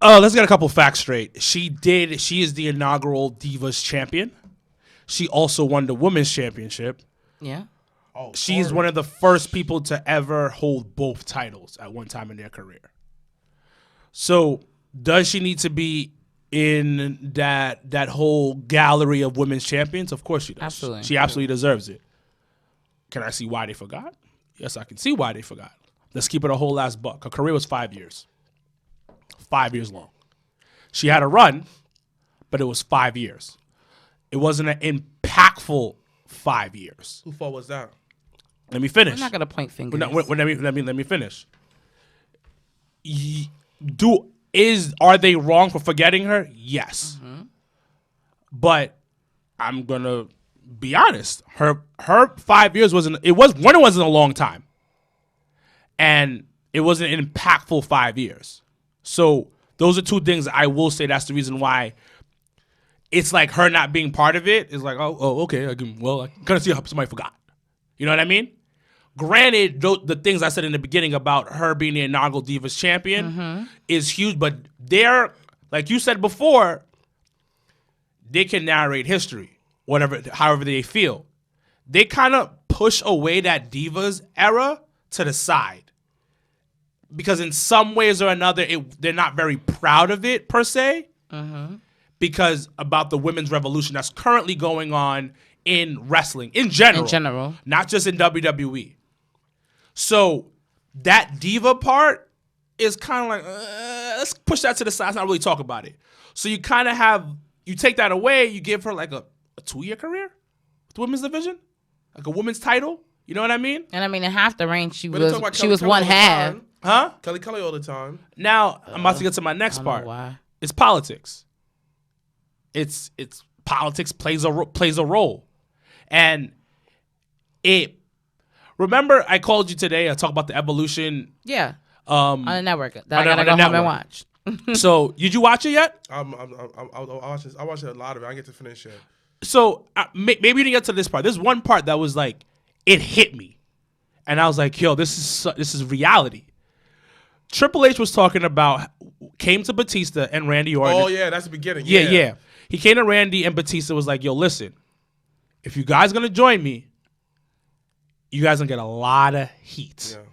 Let's get a couple facts straight. She is the inaugural Divas champion. She also won the Women's Championship. Yeah. Oh, She's one of the first people to ever hold both titles at one time in their career. So does she need to be in that whole gallery of women's champions? Of course she does. Absolutely. She absolutely deserves it. Can I see why they forgot? Yes, I can see why they forgot. Let's keep it a whole last buck. Her career was 5 years. 5 years long. She had a run, but it was 5 years. It wasn't an impactful 5 years. Who fault was that? Let me finish. I'm not gonna point fingers. Let me finish. Are they wrong for forgetting her? Yes. Mm-hmm. But I'm gonna be honest. Her 5 years wasn't a long time. And it was an impactful 5 years. So those are 2 things I will say that's the reason why it's like her not being part of it is like, oh okay, I can kind of see how somebody forgot. You know what I mean? Granted, the things I said in the beginning about her being the inaugural Divas champion is huge, but they're, like you said before, they can narrate history, however they feel. They kind of push away that Divas era to the side. Because in some ways or another, they're not very proud of it, per se. Because about the women's revolution that's currently going on in wrestling, in general. Not just in WWE. So that diva part is kind of like, let's push that to the side. Let's not really talk about it. So you kind of you take that away, you give her like a 2-year career? the women's division, like a women's title. You know what I mean? And I mean, in half the reign, she But they was talk about she Kelly was Kelly one all the half. time. Huh? Kelly Kelly all the time. Now I'm about to get to my next I don't know part. why. It's politics. It's politics plays a role, and it. Remember, I called you today. I talked about the evolution. Yeah. On the network that I gotta go home and watch. So, did you watch it yet? I watched a lot of it. I get to finish it. So maybe you didn't get to this part. There's one part that was like, it hit me, and I was like, "Yo, this is reality." Triple H was talking about came to Batista and Randy Orton. Oh yeah, that's the beginning. Yeah. He came to Randy and Batista was like, "Yo, listen, if you guys gonna join me, you guys gonna get a lot of heat. Yeah.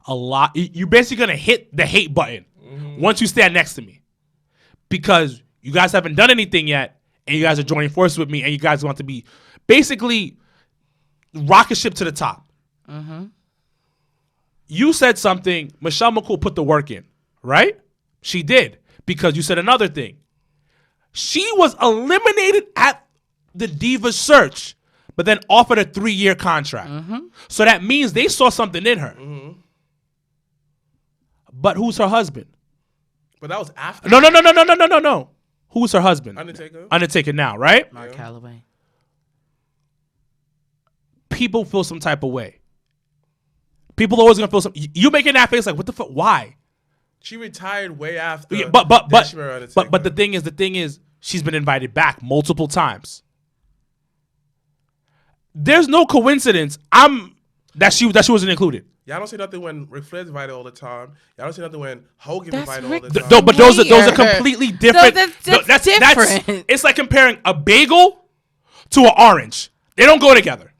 A lot. You're basically gonna hit the hate button once you stand next to me, because you guys haven't done anything yet, and you guys are joining forces with me, and you guys want to be basically rocket ship to the top." You said something. Michelle McCool put the work in, right? She did, because you said another thing. She was eliminated at the Diva search, but then offered a 3-year contract. So that means they saw something in her. But who's her husband? But that was after. No. Who's her husband? Undertaker. Undertaker now, right? Mark Calloway. People feel some type of way. People always gonna feel some. You making that face like, what the fuck? Why? She retired way after. Yeah, Then she married Undertaker. but the thing is, she's been invited back multiple times. There's no coincidence. That she wasn't included. Y'all don't say nothing when Ric Flair's invited all the time. Y'all don't say nothing when Hogan's That's invited Ric- all the time. No, but those are Weird. completely different. That's different. It's like comparing a bagel to an orange. They don't go together.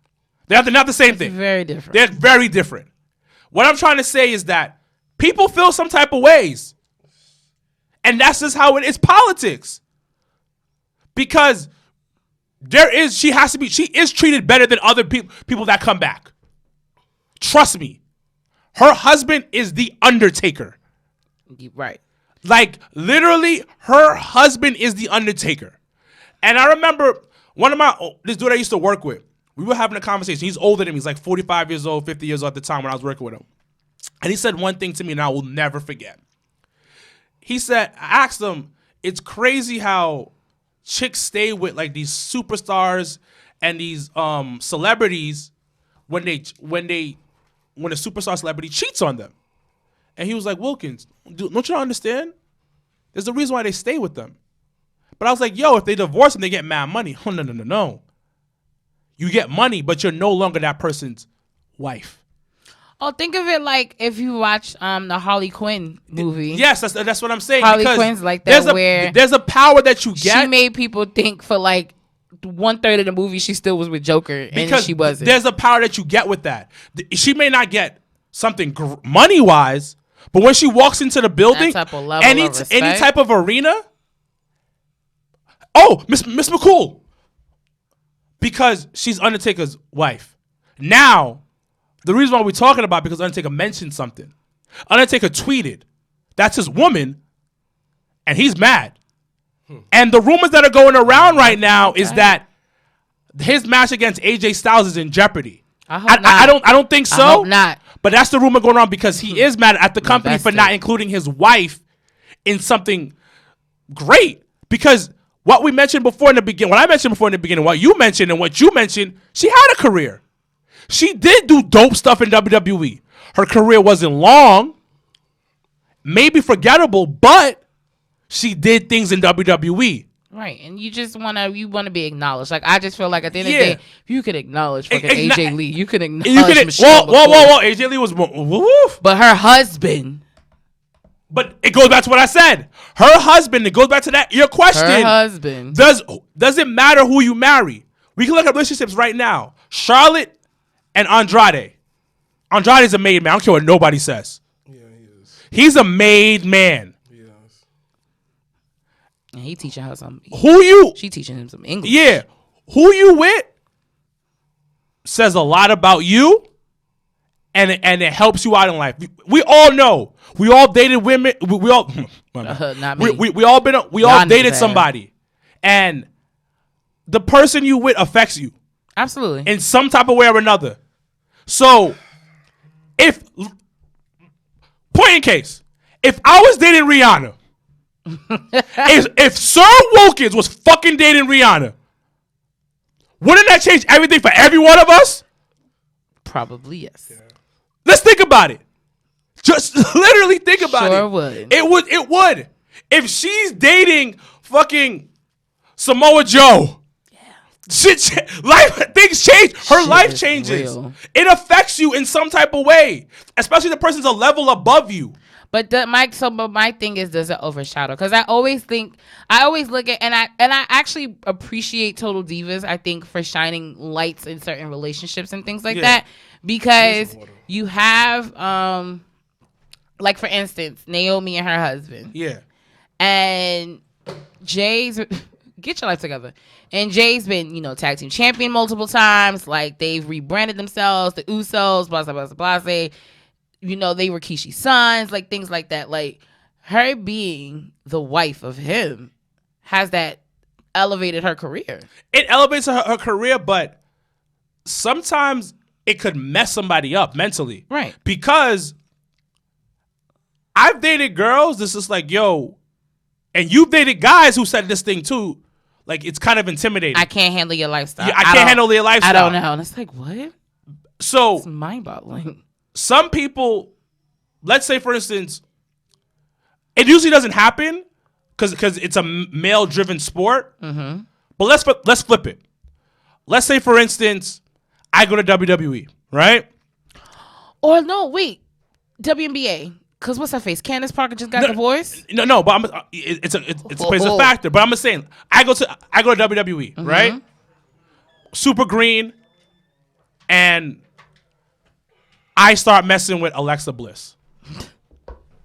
They're not the same thing. Very different. They're very different. What I'm trying to say is that people feel some type of ways, and that's just how it is. Politics, because she is treated better than other people that come back. Trust me. Her husband is the Undertaker. Right. Like, literally, her husband is the Undertaker. And I remember this dude I used to work with, we were having a conversation. He's older than me. He's like 45 years old, 50 years old at the time when I was working with him. And he said one thing to me, and I will never forget. He said, I asked him, it's crazy how chicks stay with like these superstars and these celebrities when a superstar celebrity cheats on them. And he was like, Wilkins, don't you understand? There's a reason why they stay with them. But I was like, yo, if they divorce them, they get mad money. Oh, no. You get money, but you're no longer that person's wife. Oh, think of it like if you watch the Harley Quinn movie. Yes, that's what I'm saying. Harley because Quinn's like that, where there's a power that you get. She made people think for like 1/3 of the movie she still was with Joker, and she wasn't. There's a power that you get with that. She may not get something money wise, but when she walks into the building, that type of level any of respect. any type of arena. Oh, Miss McCool, because she's Undertaker's wife. Now, the reason why we're talking about it, because Undertaker mentioned something. Undertaker tweeted, "That's his woman," and he's mad. And the rumors that are going around right now is that his match against AJ Styles is in jeopardy. I don't think so. I hope not. But that's the rumor going around because he is mad at the company for not including his wife in something great. Because what we mentioned before in the beginning, what I mentioned before in the beginning, what you mentioned and what you mentioned, she had a career. She did do dope stuff in WWE. Her career wasn't long, maybe forgettable, but she did things in WWE. Right, and you just wanna be acknowledged. Like, I just feel like at the end of the day, you could acknowledge fucking AJ Lee. You could acknowledge Michelle McCool. Whoa. AJ Lee was woof. But her husband. But it goes back to what I said. Her husband, it goes back to that. Your question. Her husband. Does it matter who you marry? We can look at relationships right now. Charlotte and Andrade. Andrade's a made man. I don't care what nobody says. Yeah, he is. He's a made man. Yes. And he teaching her some. She teaching him some English. Yeah. Who you with says a lot about you, and it helps you out in life. We all know. We all dated women. We all not me. We all dated somebody, and the person you with affects you. Absolutely. in some type of way or another. So, if point in case, if I was dating Rihanna, if Sir Wilkins was fucking dating Rihanna, wouldn't that change everything for every one of us? Probably yes. Yeah. Let's think about it. Just literally think about it. Sure would. It would. If she's dating fucking Samoa Joe, things change. Her life changes. Real. It affects you in some type of way, especially the person's a level above you. But my thing is, does it overshadow? Because I always look at, and I actually appreciate Total Divas, I think, for shining lights in certain relationships and things like that. Because you have, like, for instance, Naomi and her husband. Yeah. And Jay's, get your life together. And Jay's been, tag team champion multiple times. Like, they've rebranded themselves, the Usos, blah, blah, blah, blah, blah. They were Kishi's sons, like things like that. Like her being the wife of him has that elevated her career. It elevates her career, but sometimes it could mess somebody up mentally. Right. Because I've dated girls that's just like, yo, and you've dated guys who said this thing too. Like, it's kind of intimidating. I can't handle your lifestyle. Yeah, I can't handle your lifestyle. I don't know. And it's like, what? So it's mind-boggling. Some people, let's say, for instance, it usually doesn't happen because it's a male-driven sport. Mm-hmm. But let's flip it. Let's say, for instance, I go to WWE, right? Or no, wait, WNBA. Because what's her face? Candace Parker just got divorced. No, but it's a factor. But I'm just saying, I go to WWE, mm-hmm. right? Super green, and I start messing with Alexa Bliss.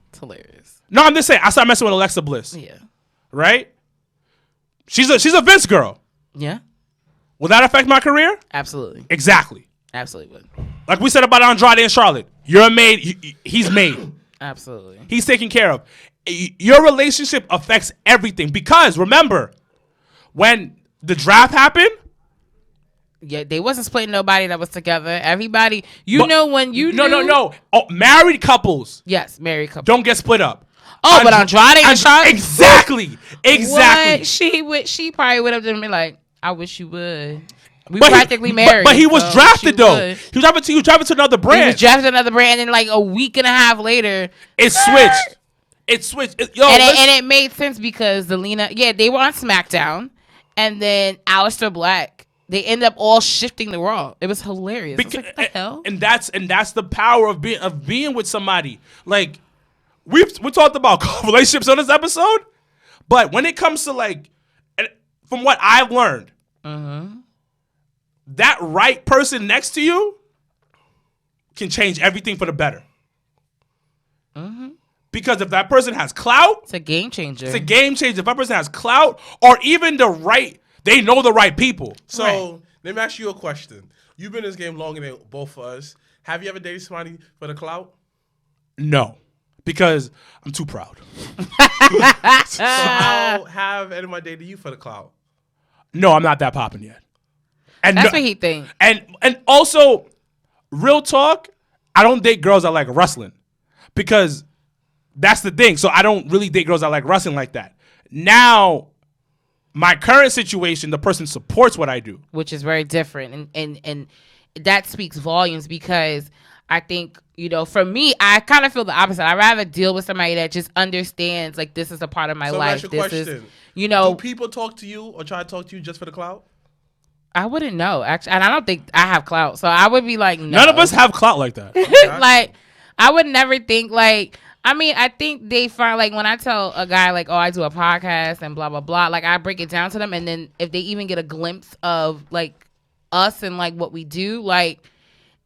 It's hilarious. No, I'm just saying, I start messing with Alexa Bliss. Yeah. Right? She's a Vince girl. Yeah. Will that affect my career? Absolutely. Exactly. Absolutely would. Like we said about Andrade and Charlotte. You're a maid. He's made. Absolutely. He's taken care of. Your relationship affects everything. Because, remember, when the draft happened, yeah, they wasn't splitting nobody that was together. Everybody, No. Oh, married couples. Yes, married couples. Don't get split up. Oh, but Andrade and Charlotte? Exactly. What? She probably would have been like, I wish you would. We practically married. But he was drafted, though. He was drafted to another brand. He was drafted to another brand, and then like a week and a half later, it switched. It switched. And it made sense because they were on SmackDown, and then Aleister Black, they ended up all shifting to Raw. It was hilarious. Like, what the hell? And that's the power of being with somebody. Like we talked about relationships on this episode, but when it comes to like, from what I've learned, that right person next to you can change everything for the better. Because if that person has clout, it's a game changer. If that person has clout, or even they know the right people. So let me ask you a question. You've been in this game longer than both of us. Have you ever dated somebody for the clout? No, because I'm too proud. So how have anyone dated you for the clout? No, I'm not that popping yet. And that's what he thinks. And also, real talk, I don't date girls that like wrestling. Because that's the thing. So I don't really date girls that like wrestling like that. Now, my current situation, the person supports what I do. Which is very different. And that speaks volumes because I think, for me, I kind of feel the opposite. I'd rather deal with somebody that just understands, like, this is a part of my life. So that's your question. Do people talk to you or try to talk to you just for the clout? I wouldn't know, actually. And I don't think I have clout. So I would be like, no. None of us have clout like that. Like, I would never think, like, I think they find, like, when I tell a guy, like, oh, I do a podcast and blah, blah, blah, like, I break it down to them. And then if they even get a glimpse of, like, us and, like, what we do, like,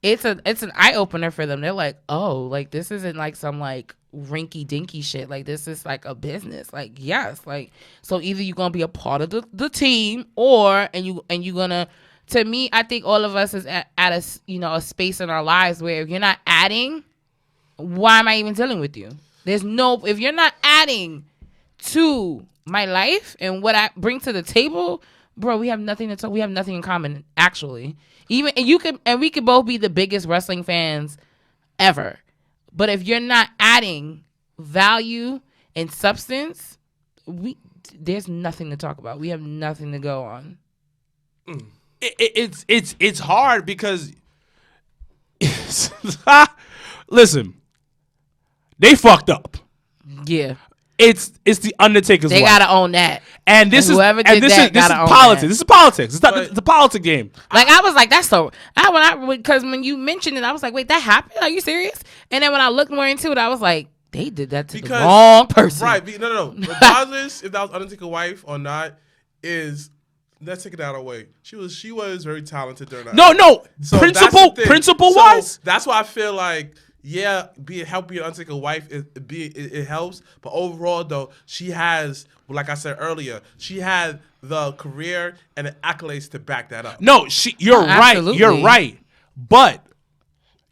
it's an eye-opener for them. They're like, oh, like, this isn't, like, some, like, rinky-dinky shit. Like, this is, like, a business. Like, yes. Like, so either you're going to be a part of the team and you're going to, to me, I think all of us is at a, a space in our lives where if you're not adding, why am I even dealing with you? If you're not adding to my life and what I bring to the table, bro, we have nothing to talk. We have nothing in common, actually. Even and we could both be the biggest wrestling fans ever. But if you're not adding value and substance, there's nothing to talk about. We have nothing to go on. It's hard because listen, they fucked up. Yeah. It's the Undertaker's They wife. gotta own that. And this is whoever did this that is gotta own politics. that. This is politics. It's a politics game. Like I was like, that's so. Because when you mentioned it, I was like, wait, that happened? Are you serious? And then when I looked more into it, I was like, they did that to the wrong person. Right? No. Regardless if that was Undertaker's wife or not, let's take it out of the way. She was very talented during that. No. So Principle wise, that's why I feel like. Yeah, helping your Undertaker wife, it helps. But overall, though, she has, like I said earlier, she had the career and the accolades to back that up. No, you're right. Absolutely. You're right. But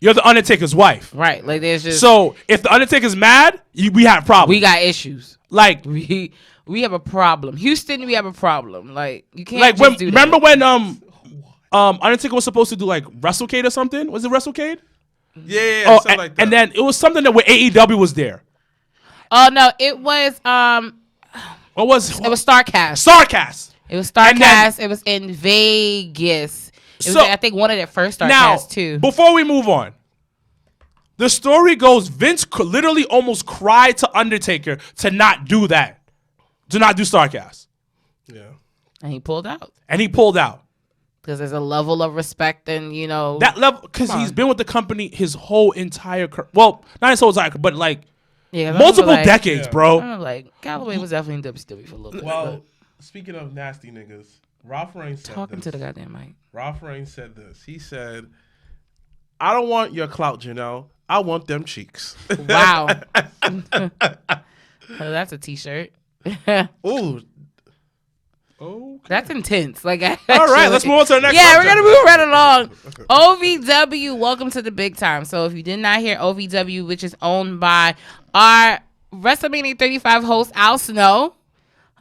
you're the Undertaker's wife. Right. Like there's just. So if the Undertaker's mad, we have problems. We got issues. Like we have a problem. Houston, we have a problem. Like you can't do that. Remember when Undertaker was supposed to do like WrestleCade or something? Was it WrestleCade? Yeah, something like that. And then it was something that where AEW was there. Oh no, it was What was it was Starcast. Starcast. It was Starcast. It was in Vegas. It was I think one of their first Starcasts too. Before we move on, the story goes Vince literally almost cried to Undertaker to not do that, to not do Starcast. Yeah, And he pulled out. Because there's a level of respect and, that level, because he's been with the company his whole entire career. Well, not his whole entire career, but like multiple decades, bro. I'm like, Calloway was definitely in WCW for a little bit. Well, speaking of nasty niggas, Ralph Reigns said talking to the goddamn mic. Ralph Reigns said this. He said, I don't want your clout, Janelle. I want them cheeks. Wow. Oh, that's a t-shirt. Ooh. Okay. That's intense. Like, all right, let's move on to the next. Yeah, we're gonna move right along. OVW, welcome to the big time. So, if you did not hear, OVW, which is owned by our WrestleMania 35 host Al Snow.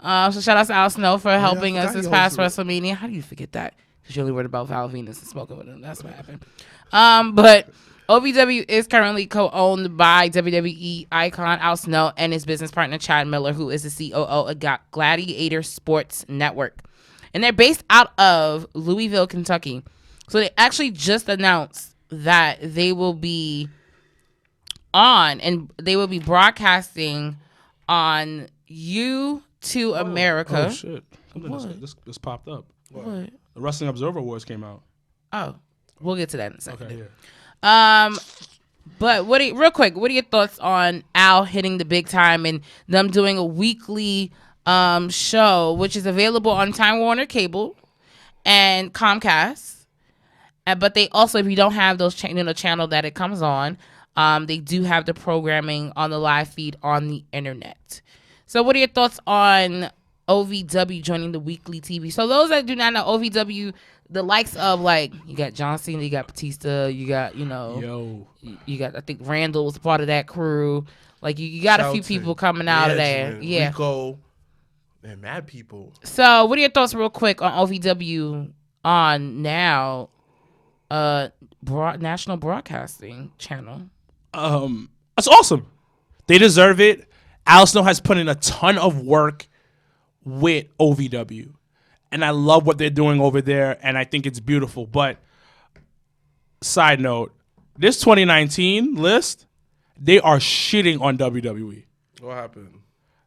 So shout out to Al Snow for helping us this past WrestleMania. How do you forget that? Because you only worried about Val Venus and smoking with him. That's what happened. But OVW is currently co-owned by WWE icon Al Snow and his business partner Chad Miller, who is the COO of Gladiator Sports Network. And they're based out of Louisville, Kentucky. So they actually just announced that they will be on and they will be broadcasting on U2 America. Oh, shit. Something this popped up. What? The Wrestling Observer Awards came out. Oh, we'll get to that in a second. Okay, yeah. But real quick, what are your thoughts on Al hitting the big time and them doing a weekly show, which is available on Time Warner Cable and Comcast? But they also, if you don't have those channel that it comes on, they do have the programming on the live feed on the internet. So what are your thoughts on OVW joining the weekly TV? So those that do not know, OVW, the likes of like you got John Cena, you got Batista, you got you got I think Randall was part of that crew. Like you got a few people coming out of there, yeah. Rico, and mad people. So what are your thoughts, real quick, on OVW on now, national broadcasting channel? That's awesome. They deserve it. Al Snow has put in a ton of work with OVW. And I love what they're doing over there, and I think it's beautiful. But, side note, this 2019 list, they are shitting on WWE. What happened?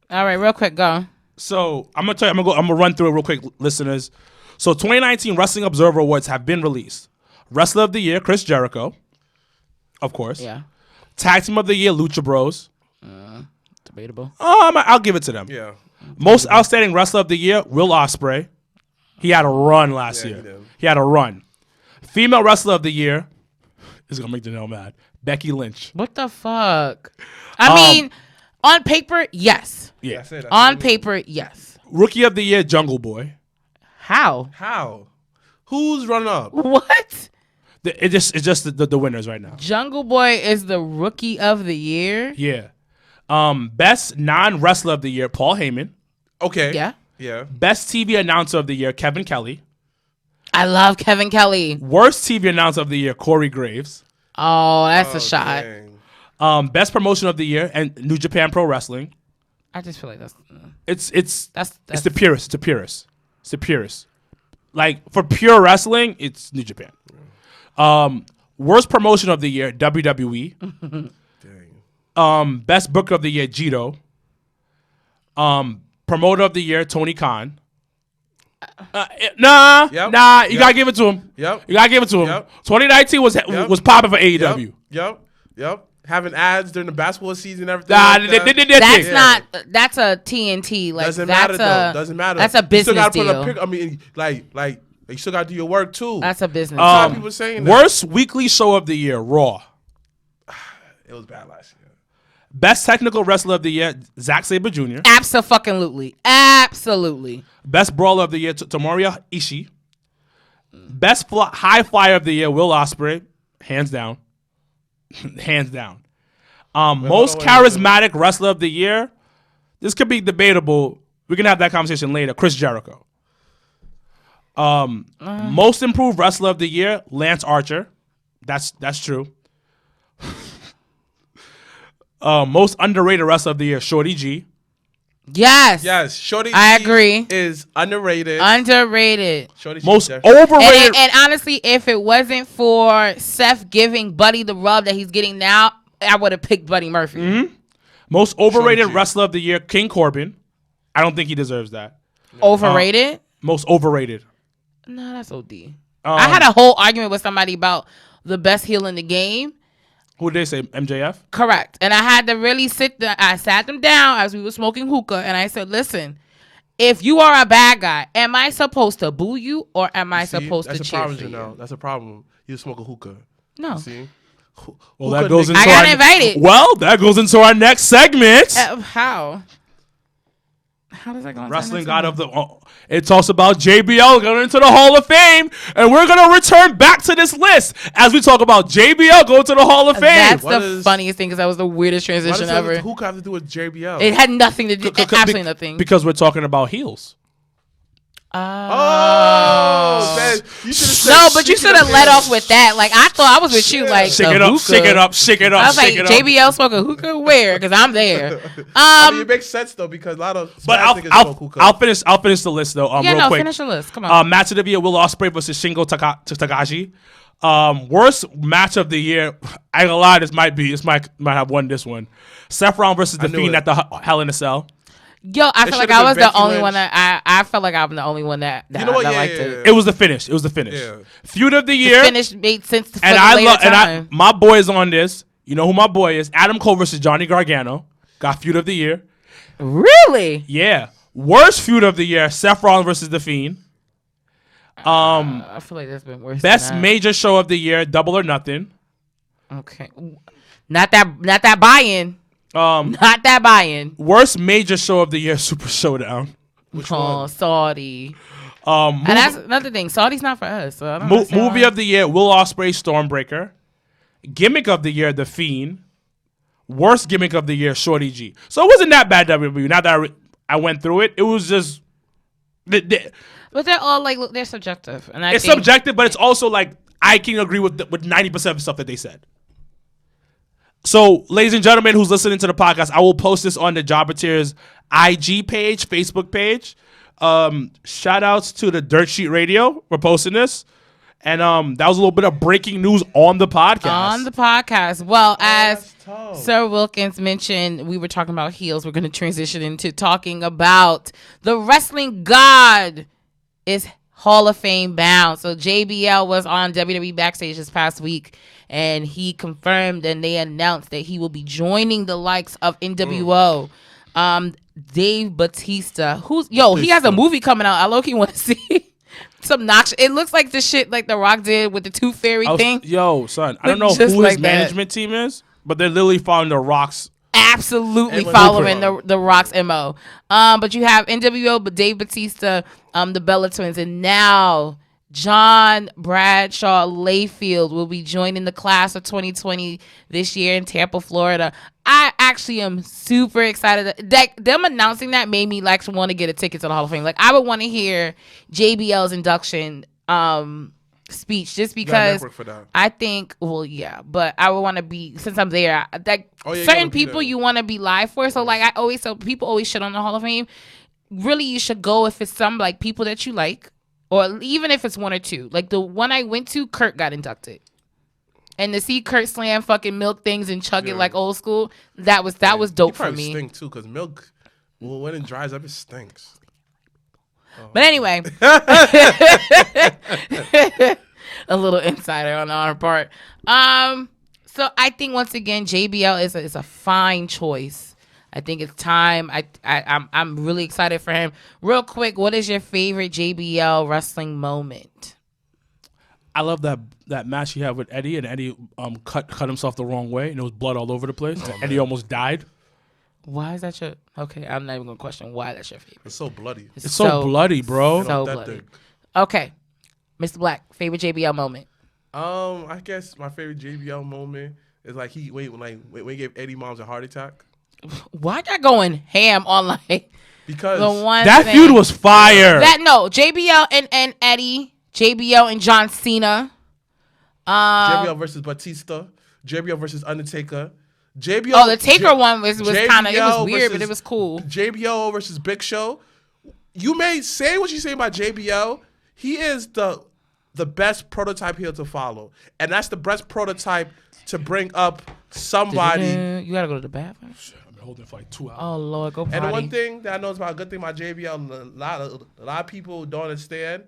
All right, real quick, go. So, I'm gonna run through it real quick, listeners. So, 2019 Wrestling Observer Awards have been released. Wrestler of the Year, Chris Jericho, of course. Yeah. Tag Team of the Year, Lucha Bros. Debatable. I'll give it to them. Yeah. Most Outstanding Wrestler of the Year, Will Ospreay. He had a run last year. He had a run. Female Wrestler of the Year, this is going to make Janelle mad, Becky Lynch. What the fuck? I mean, on paper, yes. Yeah. That's On paper, yes. Rookie of the Year, Jungle Boy. How? Who's running up? What? It's just the winners right now. Jungle Boy is the Rookie of the Year? Yeah. Best non-wrestler of the year, Paul Heyman. Okay. Yeah. Yeah. Best TV announcer of the year, Kevin Kelly. I love Kevin Kelly. Worst TV announcer of the year, Corey Graves. Oh, that's a shot. Dang. Best promotion of the year, and New Japan Pro Wrestling. I just feel like that's It's that's the purest. It's the purest. It's the purest. Like for pure wrestling, it's New Japan. Worst promotion of the year, WWE. Dang. Best book of the year, Jito. Promoter of the year, Tony Khan. Nah. You gotta give it to him. Yep. You gotta give it to him. Yep. 2019 was popping for AEW. Yep. Having ads during the basketball season and everything. Nah, like that. they did their that's thing. not that's a TNT. Like Doesn't that's matter though. Doesn't matter. That's a business you still gotta deal. put a pic. I mean, like you still gotta do your work too. That's a business. A lot of deal. people saying that. Worst weekly show of the year, Raw. It was bad last year. Best technical wrestler of the year, Zack Sabre Jr. Absolutely. Best brawler of the year, Tomoya Ishii. Best high flyer of the year, Will Ospreay. Hands down. Hands down. Most charismatic wrestler of the year. This could be debatable. We can have that conversation later. Chris Jericho. Most improved wrestler of the year, Lance Archer. That's true. Most underrated wrestler of the year, Shorty G. Yes. Shorty I G agree. is underrated. Underrated. Shorty G Most definitely- overrated. And honestly, if it wasn't for Seth giving Buddy the rub that he's getting now, I would have picked Buddy Murphy. Mm-hmm. Most overrated Shorty G. wrestler of the year, King Corbin. I don't think he deserves that. Overrated? Most overrated. No, that's OD. I had a whole argument with somebody about the best heel in the game. Who did they say? MJF? Correct. And I had to really I sat them down as we were smoking hookah, and I said, listen, if you are a bad guy, am I supposed to boo you or am I supposed to cheer for you? That's a problem. You smoke a hookah. No. See? Well, that goes into I got invited. Well, that goes into our next segment. How? How does that go? Wrestling God of the... it talks about JBL going into the Hall of Fame, and we're going to return back to this list as we talk about JBL going to the Hall of Fame. That's the funniest thing because that was the weirdest transition ever. What does hookah have to do with JBL? It had nothing to do. Absolutely nothing. Because we're talking about heels. Man, you should have no, but you should have let off with that. Like I thought I was with you. Like shake it up, shake it up, shake it up. I was like, shake it JBL smoking hookah where? Because I'm there. I mean, it makes sense though because a lot of I'll finish the list though. Real quick. Finish the list. Come on. Match of the year: Will Ospreay versus Shingo Takagi. Worst match of the year. I ain't gonna lie, this might have won this one. Seth Rollins versus The Fiend at the Hell in a Cell. Yo, I feel like I was the only one that I felt like I'm the only one that you know what? that liked it. It was the finish. Yeah. Feud of the year. The finish made sense for and the later time. My boy is on this. You know who my boy is? Adam Cole versus Johnny Gargano. Got feud of the year. Really? Yeah. Worst feud of the year: Seth Rollins versus The Fiend. I feel like that's been worse. Best major show of the year: Double or Nothing. Okay. Not that buy-in. Not that buy-in. Worst major show of the year: Super Showdown. Which one? Saudi. And that's another thing. Saudi's not for us. So I don't movie of the year: Will Ospreay, Stormbreaker. Gimmick of the year: The Fiend. Worst gimmick of the year: Shorty G. So it wasn't that bad, WWE. Now that I went through it, it was just. But they're all like they're subjective, and it's subjective, but it's also like I can agree with 90% of the stuff that they said. So, ladies and gentlemen, who's listening to the podcast, I will post this on the Jobber Tears IG page, Facebook page. Shout outs to the Dirt Sheet Radio. We're posting this. And that was a little bit of breaking news on the podcast. Well, as Sir Wilkins mentioned, we were talking about heels. We're going to transition into talking about the wrestling god is Hall of Fame bound. So JBL was on WWE Backstage this past week, and he confirmed and they announced that he will be joining the likes of NWO. Dave Bautista, he has a movie coming out. I low-key want to see. Some notch. It looks like the shit like The Rock did with the Tooth Fairy thing. Yo, son, I don't know who his management team is, but they're literally following The Rock's. Absolutely following the Rock's MO. But you have NWO, but Dave Bautista, the Bella Twins, and now John Bradshaw Layfield will be joining the class of 2020 this year in Tampa, Florida. I actually am super excited. That them announcing that made me like want to get a ticket to the Hall of Fame. Like I would want to hear JBL's induction speech just because network for that. I think but I would want to be, since I'm there, like you certain gotta be people there. you want to be live for. So like I always tell people, always shit on the Hall of Fame. Really, you should go if it's some like people that you like, or even if it's one or two. Like the one I went to, Kurt got inducted. And to see Kurt slam fucking milk things and chug it like old school, that was dope for me. Stink too, because milk, when it dries up, it stinks. But anyway, a little insider on our part. So I think once again, JBL is a fine choice. I think it's time. I'm really excited for him. Real quick, what is your favorite JBL wrestling moment? I love that match he had with Eddie, and Eddie cut himself the wrong way, and there was blood all over the place. And Eddie almost died. Why is that your... Okay, I'm not even going to question why that's your favorite. It's so bloody. It's so bloody, bro. So bloody. Okay. Mr. Black, favorite JBL moment? I guess my favorite JBL moment is like when he gave Eddie Moms a heart attack. Why y'all going ham on like... Because the one that feud was fire. JBL and Eddie... JBL and John Cena. JBL versus Batista. JBL versus Undertaker. JBL. Oh, the Taker one was kind of, it was weird, but it was cool. JBL versus Big Show. You may say what you say about JBL. He is the best prototype heel to follow, and that's the best prototype to bring up somebody. You gotta go to the bathroom. I've been holding it for like 2 hours. Oh Lord, go potty. And the one thing that I know is about a good thing about JBL, a lot of people don't understand.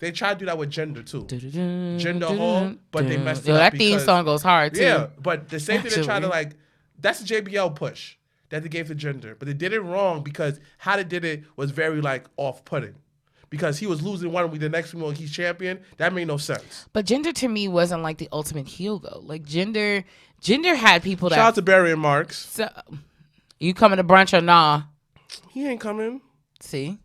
They try to do that with Gender too. Gender Hall, but they messed it up. That theme song goes hard too. Yeah, but the same thing they try to like, that's the JBL push that they gave to Gender. But they did it wrong because how they did it was very like off-putting. Because he was losing one week, the next week he's champion. That made no sense. But Gender to me wasn't like the ultimate heel though. Like Gender had people that... Shout out to Barry and Marks. So, you coming to brunch or nah? He ain't coming. See?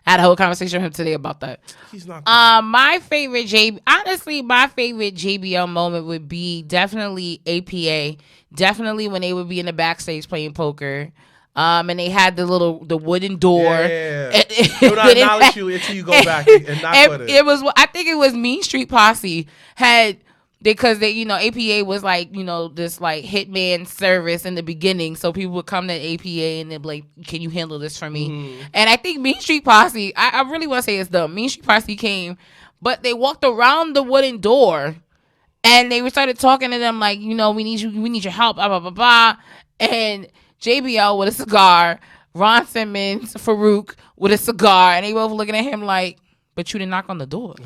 I had a whole conversation with him today about that. He's not coming. My favorite JBL moment would be definitely APA. Definitely when they would be in the backstage playing poker. And they had the wooden door. Yeah. They would not acknowledge you until you go back and not put it. I think it was Mean Street Posse had... Because APA was like, this like hitman service in the beginning. So people would come to APA and they'd be like, can you handle this for me? Mm-hmm. And I think Mean Street Posse, I really want to say it's dumb. Mean Street Posse came, but they walked around the wooden door and they started talking to them like, we need your help, blah, blah, blah, blah. And JBL with a cigar, Ron Simmons, Farouk with a cigar, and they both looking at him like, but you didn't knock on the door.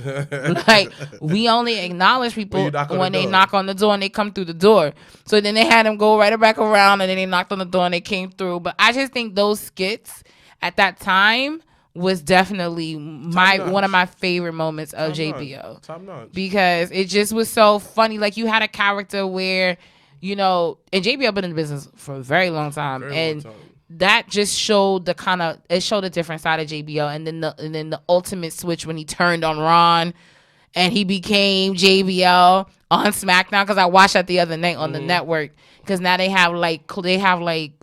Like, we only acknowledge people when they knock on the door and they come through the door. So then they had them go right back around and then they knocked on the door and they came through. But I just think those skits at that time was definitely one of my favorite moments of JBL. Top notch. Because it just was so funny. Like, you had a character where, and JBL been in the business for a very long time. That just showed it showed a different side of JBL, and then the ultimate switch when he turned on Ron, and he became JBL on SmackDown. Because I watched that the other night on the network. Because now they have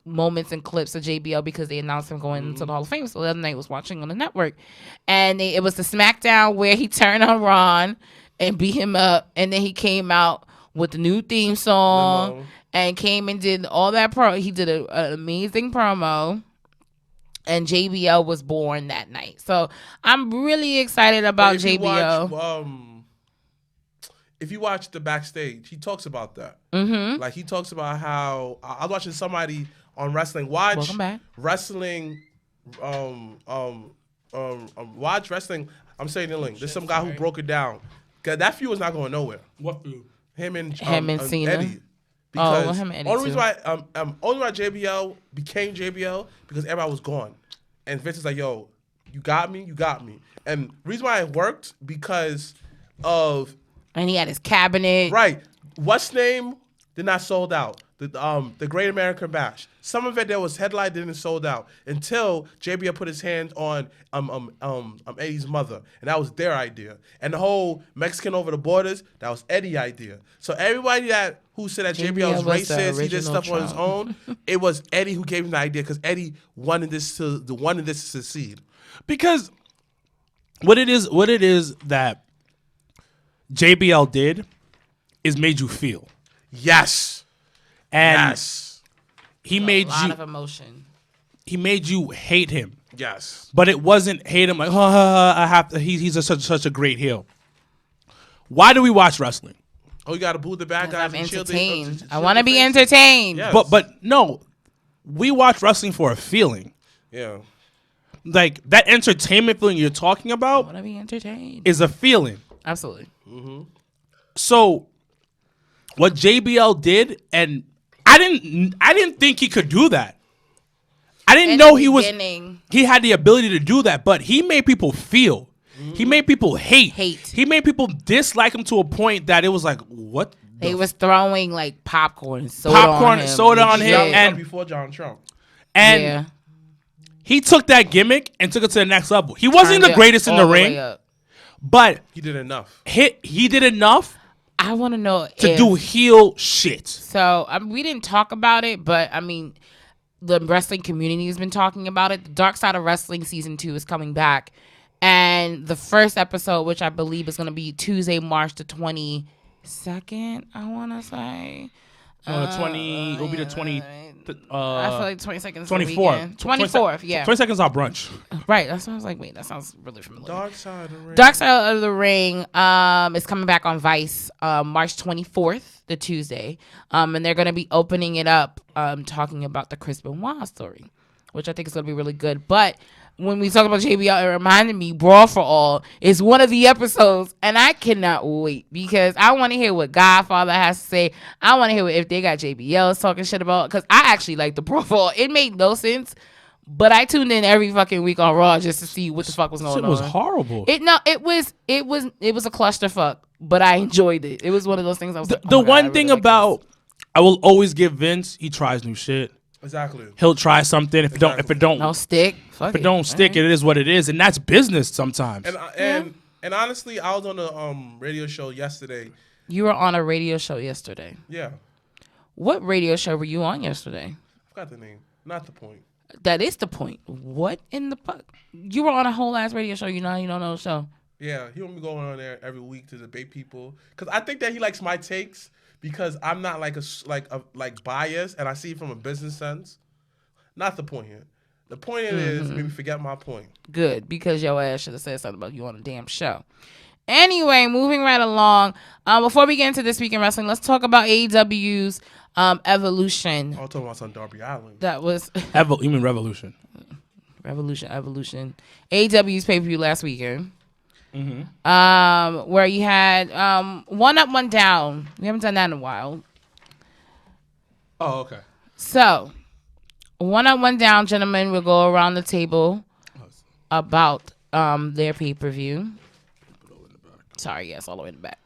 moments and clips of JBL because they announced him going into the Hall of Fame. So the other night I was watching on the network, and it was the SmackDown where he turned on Ron and beat him up, and then he came out with the new theme song. And came and did all that he did an amazing promo, and JBL was born that night. So I'm really excited about JBL. If you watch the backstage, he talks about that. Mm-hmm. Like, he talks about how I was watching somebody on wrestling. Welcome back. Wrestling. Watch wrestling. I'm saying the link. There's some guy who broke it down. Cause that feud was not going nowhere. What feud? Him and Cena. Eddie. Because him and Eddie only reason why JBL became JBL because everybody was gone, and Vince was like, "Yo, you got me." And the reason why it worked because of he had his cabinet. Right. What's name did not sold out. the Great American Bash. Some of it there was headlined and sold out until JBL put his hands on Eddie's mother, and that was their idea. And the whole Mexican over the borders, that was Eddie's idea. So everybody who said that JBL was racist, he did stuff on his own, it was Eddie who gave him the idea because Eddie wanted this to succeed. Because what it is that JBL did is made you feel. Yes. And yes. He made a lot of emotion. He made you hate him. Yes. But it wasn't hate him like, I have to. He's such a great heel. Why do we watch wrestling? Oh, you got to boo the bad guys. I'm entertained. I want to be entertained. Yes. But no, we watch wrestling for a feeling. Yeah. Like that entertainment feeling you're talking I about want to be entertained. is a feeling. Absolutely. Mm-hmm. So what JBL did, and I didn't think he could do that. I didn't know he had the ability to do that, but he made people feel. He made people hate. He made people dislike him to a point that it was like, what? They was throwing like popcorn and soda on him. And before John Trump. And he took that gimmick and took it to the next level. He wasn't the greatest in the ring, but he did enough. He did enough. I want to know to do heel shit. So we didn't talk about it, but I mean, the wrestling community has been talking about it. The Dark Side of Wrestling season 2 is coming back, and the first episode, which I believe is going to be Tuesday, March the 22nd. I want to say. It will be the 20. I feel like 22nd is 24th. 24th, yeah. 22nd is our brunch. Right. That's what I was like, wait, that sounds really familiar. Dark Side of the Ring. Dark Side of the Ring is coming back on Vice March 24th, the Tuesday. And they're going to be opening it up talking about the Chris Benoit story, which I think is going to be really good. But when we talk about JBL, it reminded me Brawl for All is one of the episodes, and I cannot wait because I want to hear what Godfather has to say. I want to hear if they got JBL talking shit about, because I actually like the Brawl for All. It made no sense, but I tuned in every fucking week on Raw just to see what the fuck was going on. It was horrible. It was a clusterfuck, but I enjoyed it. It was one of those things I was like, the one thing about I will always give Vince, he tries new shit. Exactly. He'll try something. If it don't stick, if it don't stick, it is what it is, and that's business sometimes. And honestly, I was on a radio show yesterday. You were on a radio show yesterday. Yeah. What radio show were you on yesterday? I forgot the name. Not the point. That is the point. What in the fuck? You were on a whole ass radio show. You don't know the show. Yeah, he want me going on there every week to debate people because I think that he likes my takes. Because I'm not like biased, and I see it from a business sense. Not the point here. The point is, maybe forget my point. Good, because your ass should have said something about you on a damn show. Anyway, moving right along. Before we get into This Week in Wrestling, let's talk about AEW's Evolution. I was talking about some Darby Allin. That was You mean Revolution? Evolution. AEW's pay-per-view last weekend. Mm-hmm. Where you had One Up, One Down. We haven't done that in a while. Oh, okay. So, One Up, One Down, gentlemen, will go around the table about their pay-per-view. Sorry, yes, all the way in the back.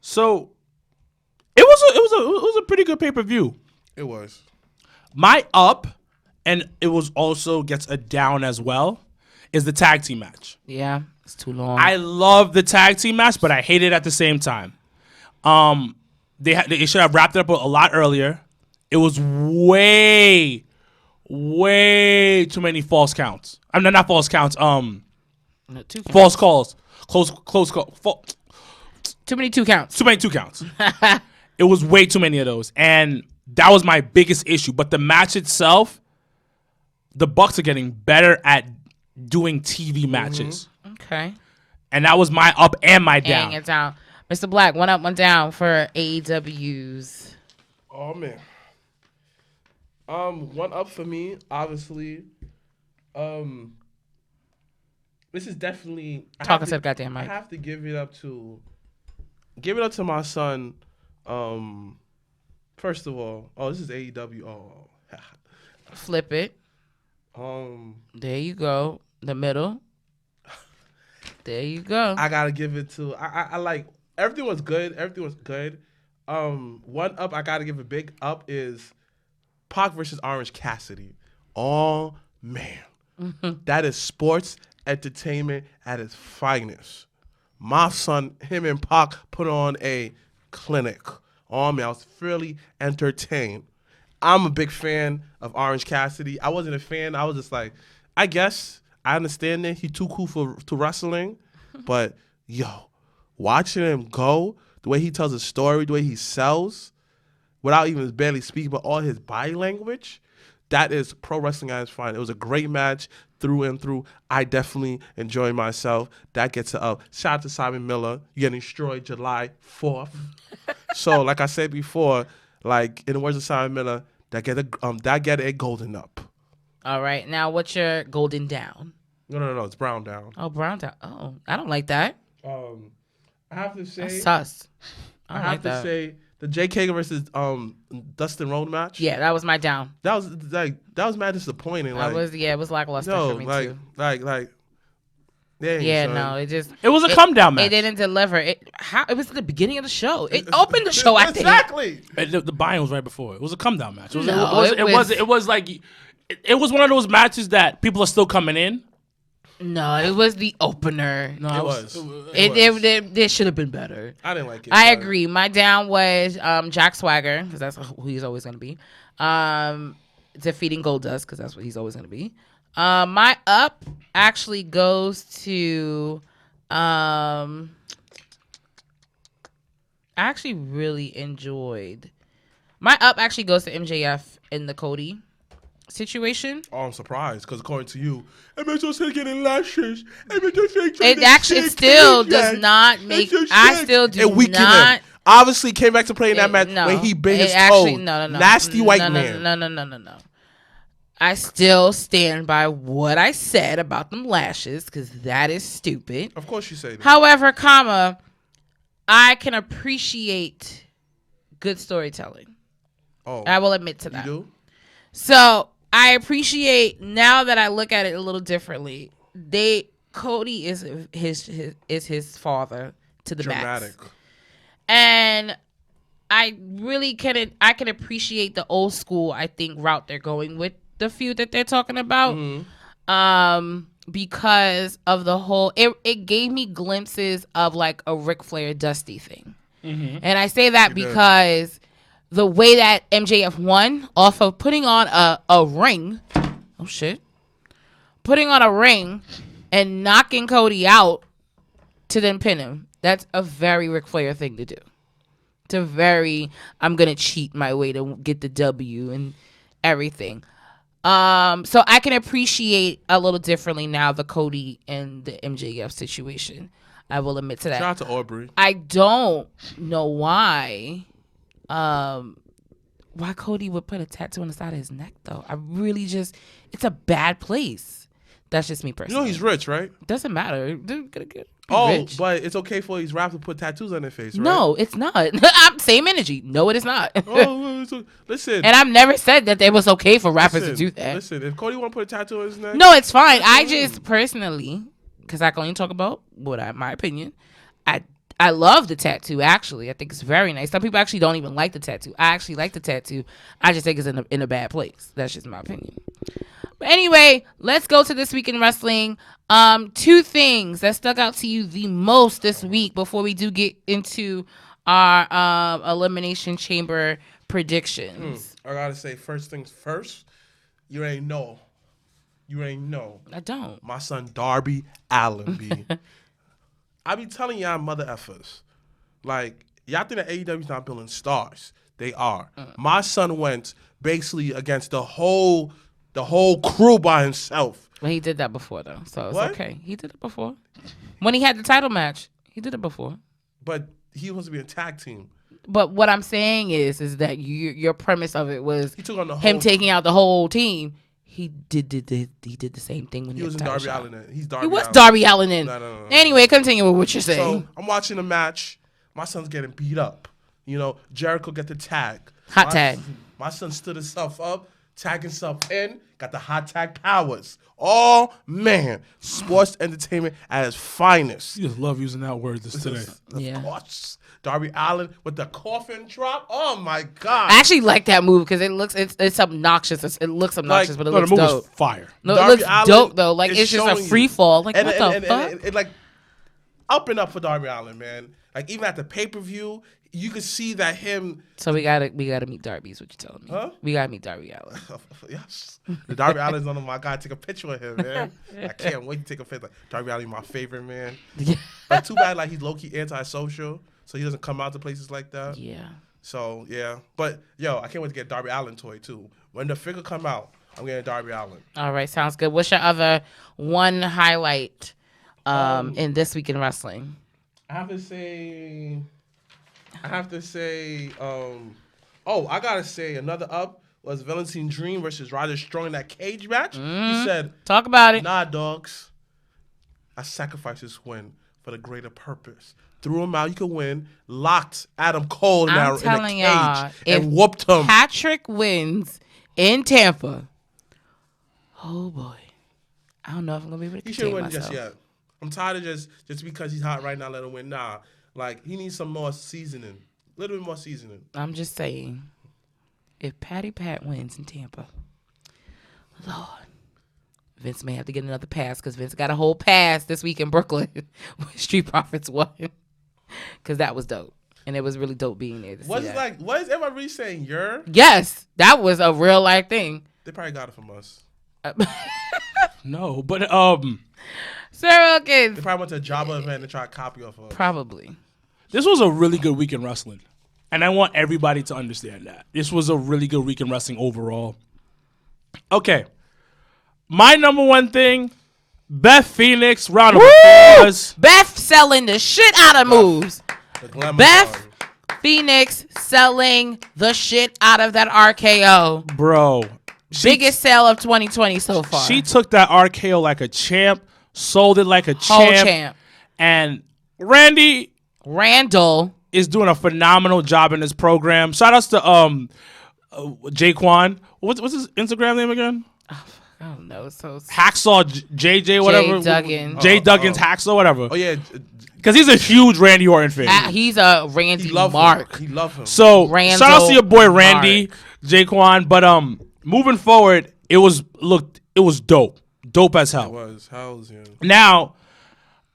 So it was a pretty good pay-per-view. It was. My up, and it was also gets a down as well, is the tag team match. Yeah, it's too long. I love the tag team match, but I hate it at the same time. They should have wrapped it up a lot earlier. It was way too many false counts. I mean, not false counts. False calls. Close call. Too many 2 counts. Too many 2 counts. It was way too many of those, and that was my biggest issue. But the match itself, the Bucks are getting better at doing TV matches. Okay. And that was my up and my down. And down. Mr. Black, one up, one down for AEW's. Oh man. One up for me, obviously. This is definitely Talking to the goddamn mic. I have to give it up to my son. First of all, this is AEW. Oh. Flip it. There you go. The middle. There you go. I gotta give it to I like everything was good. Everything was good. One up I gotta give a big up is Pac versus Orange Cassidy. Oh man, that is sports entertainment at its finest. My son, him and Pac put on a clinic. Oh man, I was fairly entertained. I'm a big fan of Orange Cassidy. I wasn't a fan. I was just like, I guess I understand that he's too cool to wrestling, but yo, watching him go, the way he tells a story, the way he sells, without even barely speaking, but all his body language, that is pro wrestling at its finest. It was a great match through and through. I definitely enjoyed myself. That gets a up. Shout out to Simon Miller. You're getting destroyed July 4th. So, like I said before, like in the words of Simon Miller, that get a golden up. All right. Now, what's your golden down? No. It's brown down. Oh, brown down. Oh, I don't like that. I have to say, That's sus. I have to say the Jake Hager versus Dustin Rhodes match. Yeah, that was my down. That was mad disappointing. Like, it was lackluster for me too. It was a come down match. It didn't deliver. It was the beginning of the show. It opened the show. I think exactly. The buy-in was right before. It was a come down match. It was one of those matches that people are still coming in. No, it was the opener. No, It was. It should have been better. I didn't like it. I agree. My down was Jack Swagger, because that's who he's always going to be. Defeating Goldust, because that's what he's always going to be. My up actually goes to I actually really enjoyed. My up actually goes to MJF in the Cody situation. Oh, I'm surprised because according to you, MSO getting lashes. It still does not make. I still do not. Obviously, came back to play in that match when he bit his toe. No. Nasty white man. No. I still stand by what I said about them lashes because that is stupid. Of course you say that. However, I can appreciate good storytelling. Oh, I will admit to that. You do? So I appreciate now that I look at it a little differently. Cody is his father to the dramatic. max, and I really can appreciate the old school route they're going with the feud that they're talking about. Because of the whole it gave me glimpses of like a Ric Flair Dusty thing. And I say that because the way that MJF won off of putting on a ring, putting on a ring and knocking Cody out to then pin him, that's a very Ric Flair thing to do. It's a very, I'm going to cheat my way to get the W and everything. So I can appreciate a little differently now the Cody and the MJF situation. I will admit to that. Shout out to Aubrey. I don't know why Cody would put a tattoo on the side of his neck, though. I really it's a bad place. That's just me personally. You know he's rich, right? Doesn't matter. Rich. But it's okay for these rappers to put tattoos on their face, right? No, it's not. Same energy. No, it is not. Listen. And I've never said that it was okay for rappers to do that. Listen, if Cody want to put a tattoo on his neck. No, it's fine. I just personally, because I can only talk about my opinion, I love the tattoo, actually. I think it's very nice. Some people actually don't even like the tattoo. I actually like the tattoo. I just think it's in a bad place. That's just my opinion. But anyway, let's go to This Week in Wrestling. 2 things that stuck out to you the most this week before we do get into our Elimination Chamber predictions. I gotta say, first things first, you ain't know. I don't. My son Darby Allin, B. I be telling y'all mother effers. Like, y'all think that AEW's not building stars. They are. My son went basically against the whole crew by himself. Well, he did that before, though, so it's What? okay. He did it before. When he had the title match, he did it before. But he was to be a tag team. But what I'm saying is that your premise of it was He took on the him whole taking out the whole team. He did the same thing when He he was had in the Darby title shot. Allin. He's Darby He was Allin. Darby Allin in. No. Anyway, continue with what you're saying. So I'm watching the match. My son's getting beat up. You know, Jericho get the tag. Hot tag. My son stood himself up. tagging stuff in, got the hot tag powers. Oh, man. Sports entertainment at its finest. You just love using that word today. Yeah. Of course. Darby Allin with the coffin drop. Oh, my God. I actually like that move because it's obnoxious. It looks obnoxious, but it No, the looks move dope. was fire. No, Darby it looks Allin dope though. Like is it's just a showing free you. fall. Like And, what and, the and, fuck? and, like, up and up for Darby Allin, man. Like, even at the pay-per-view, you could see that him... So we gotta meet Darby. Is what you're telling me? Huh? We gotta meet Darby Allin. Yes. The Darby Allin's one of my guys. Take a picture with him, man. I can't wait to take a picture. Like, Darby Allin, my favorite, man. But too bad, like, he's low-key antisocial, so he doesn't come out to places like that. Yeah. So, yeah. But, yo, I can't wait to get a Darby Allin toy, too. When the figure come out, I'm getting a Darby Allin. All right, sounds good. What's your other one highlight in this week in wrestling? I have to say, I gotta say, another up was Velveteen Dream versus Roderick Strong in that cage match. He said, Talk about it. nah, dogs, I sacrificed this win for the greater purpose. Threw him out, you could win. Locked Adam Cole in I'm the telling cage y'all, and whooped him. Patrick wins in Tampa. Oh boy, I don't know if I'm gonna be able to He shouldn't contain win just myself. yet. I'm tired of just because he's hot right now, let him win. Nah, like, he needs some more seasoning. A little bit more seasoning. I'm just saying, if Patty Pat wins in Tampa, Lord, Vince may have to get another pass because Vince got a whole pass this week in Brooklyn when Street Profits won. Because that was dope. And it was really dope being there to see What is everybody really saying? You're? Yes, that was a real life thing. They probably got it from us. No, but Serial They kids. probably went to a Jabba event and tried to copy off of us. Probably. this was a really good week in wrestling. And I want everybody to understand that. This was a really good week in wrestling overall. Okay. My number one thing, Beth Phoenix, round of applause. Beth selling the shit out of moves. The glamour Beth party. Phoenix selling the shit out of that RKO. Bro. Biggest sale of 2020 so far. She took that RKO like a champ, sold it like a Whole champ. champ. And Randy Randall. is doing a phenomenal job in this program. Shout outs to Jaquan. What's his Instagram name again? I don't know. So Hacksaw JJ whatever. Duggan. J Duggan's Hacksaw whatever. Oh, yeah. Because he's a huge Randy Orton fan. he's a Randy He loved Mark. him. He loved him. So Randall shout outs to your boy Randy, Jaquan. But moving forward, it was dope. Dope as It hell. was. How's yeah. Now,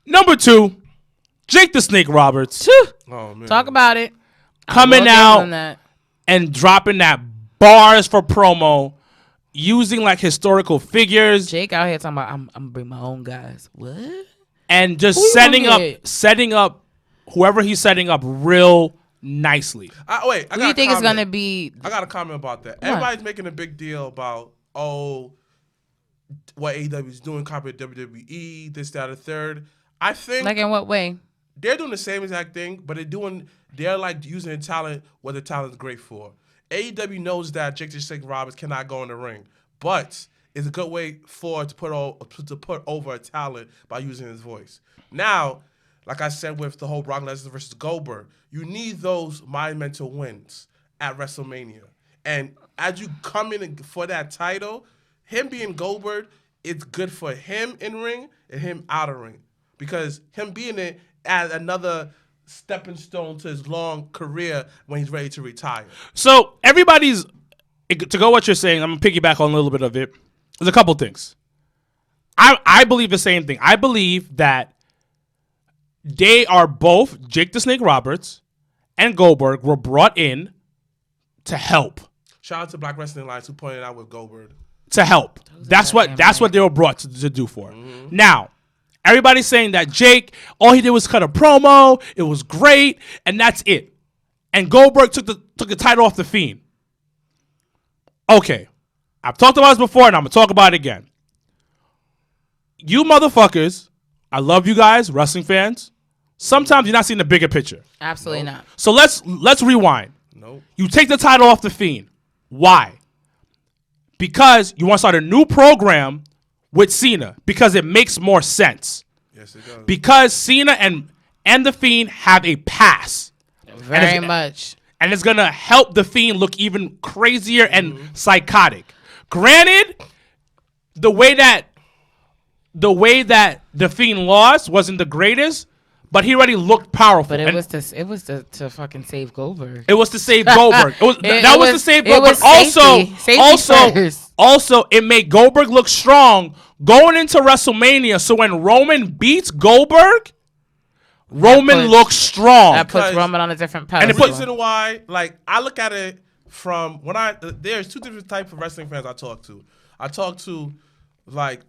number 2, Jake the Snake Roberts Oh, man. Talk about it. coming I will give out him that. and dropping that bars for promo, using like historical figures Jake out here talking about I'm gonna bring my own guys. What? and just Who you gonna setting up whoever he's setting up real nicely. Wait, I Who do got you a think is comment. gonna be? I got a comment about that. Everybody's making a big deal about, what AEW is doing, copy WWE, this, that, or third. I think Like in what way? they're doing the same exact thing, but they're like using the talent what the talent is great for. AEW knows that Jake the Snake Roberts cannot go in the ring, but it's a good way to put over a talent by using his voice. Now, like I said with the whole Brock Lesnar versus Goldberg, you need those monumental wins at WrestleMania. And as you come in for that title, him being Goldberg, it's good for him in ring and him out of ring. Because him being it as another stepping stone to his long career when he's ready to retire. So everybody's to go what you're saying. I'm gonna piggyback on a little bit of it. There's a couple things. I believe the same thing. I believe that they are both Jake the Snake Roberts and Goldberg were brought in to help. Shout out to Black Wrestling Alliance who pointed out with Goldberg. To help. That's what they were brought to do for. Now, everybody's saying that Jake, all he did was cut a promo. It was great, and that's it. And Goldberg took the title off the Fiend. Okay, I've talked about this before, and I'm gonna talk about it again. You motherfuckers, I love you guys, wrestling fans. Sometimes you're not seeing the bigger picture. Absolutely not. So let's rewind. Nope. You take the title off the Fiend. Why? Because you want to start a new program with Cena because it makes more sense. Yes, it does. Because Cena and the Fiend have a pass. Very much. And it's going to help the Fiend look even crazier and psychotic. Granted, the way that the Fiend lost wasn't the greatest, but he already looked powerful. But it was to fucking save Goldberg. It was to save Goldberg. It was to save it Goldberg. was But safety also it made Goldberg look strong going into WrestleMania. So when Roman beats Goldberg, Roman looks strong. That puts Roman on a different pedestal. And The reason why, like, I look at it from there's two different types of wrestling fans I talk to. I talk to, like,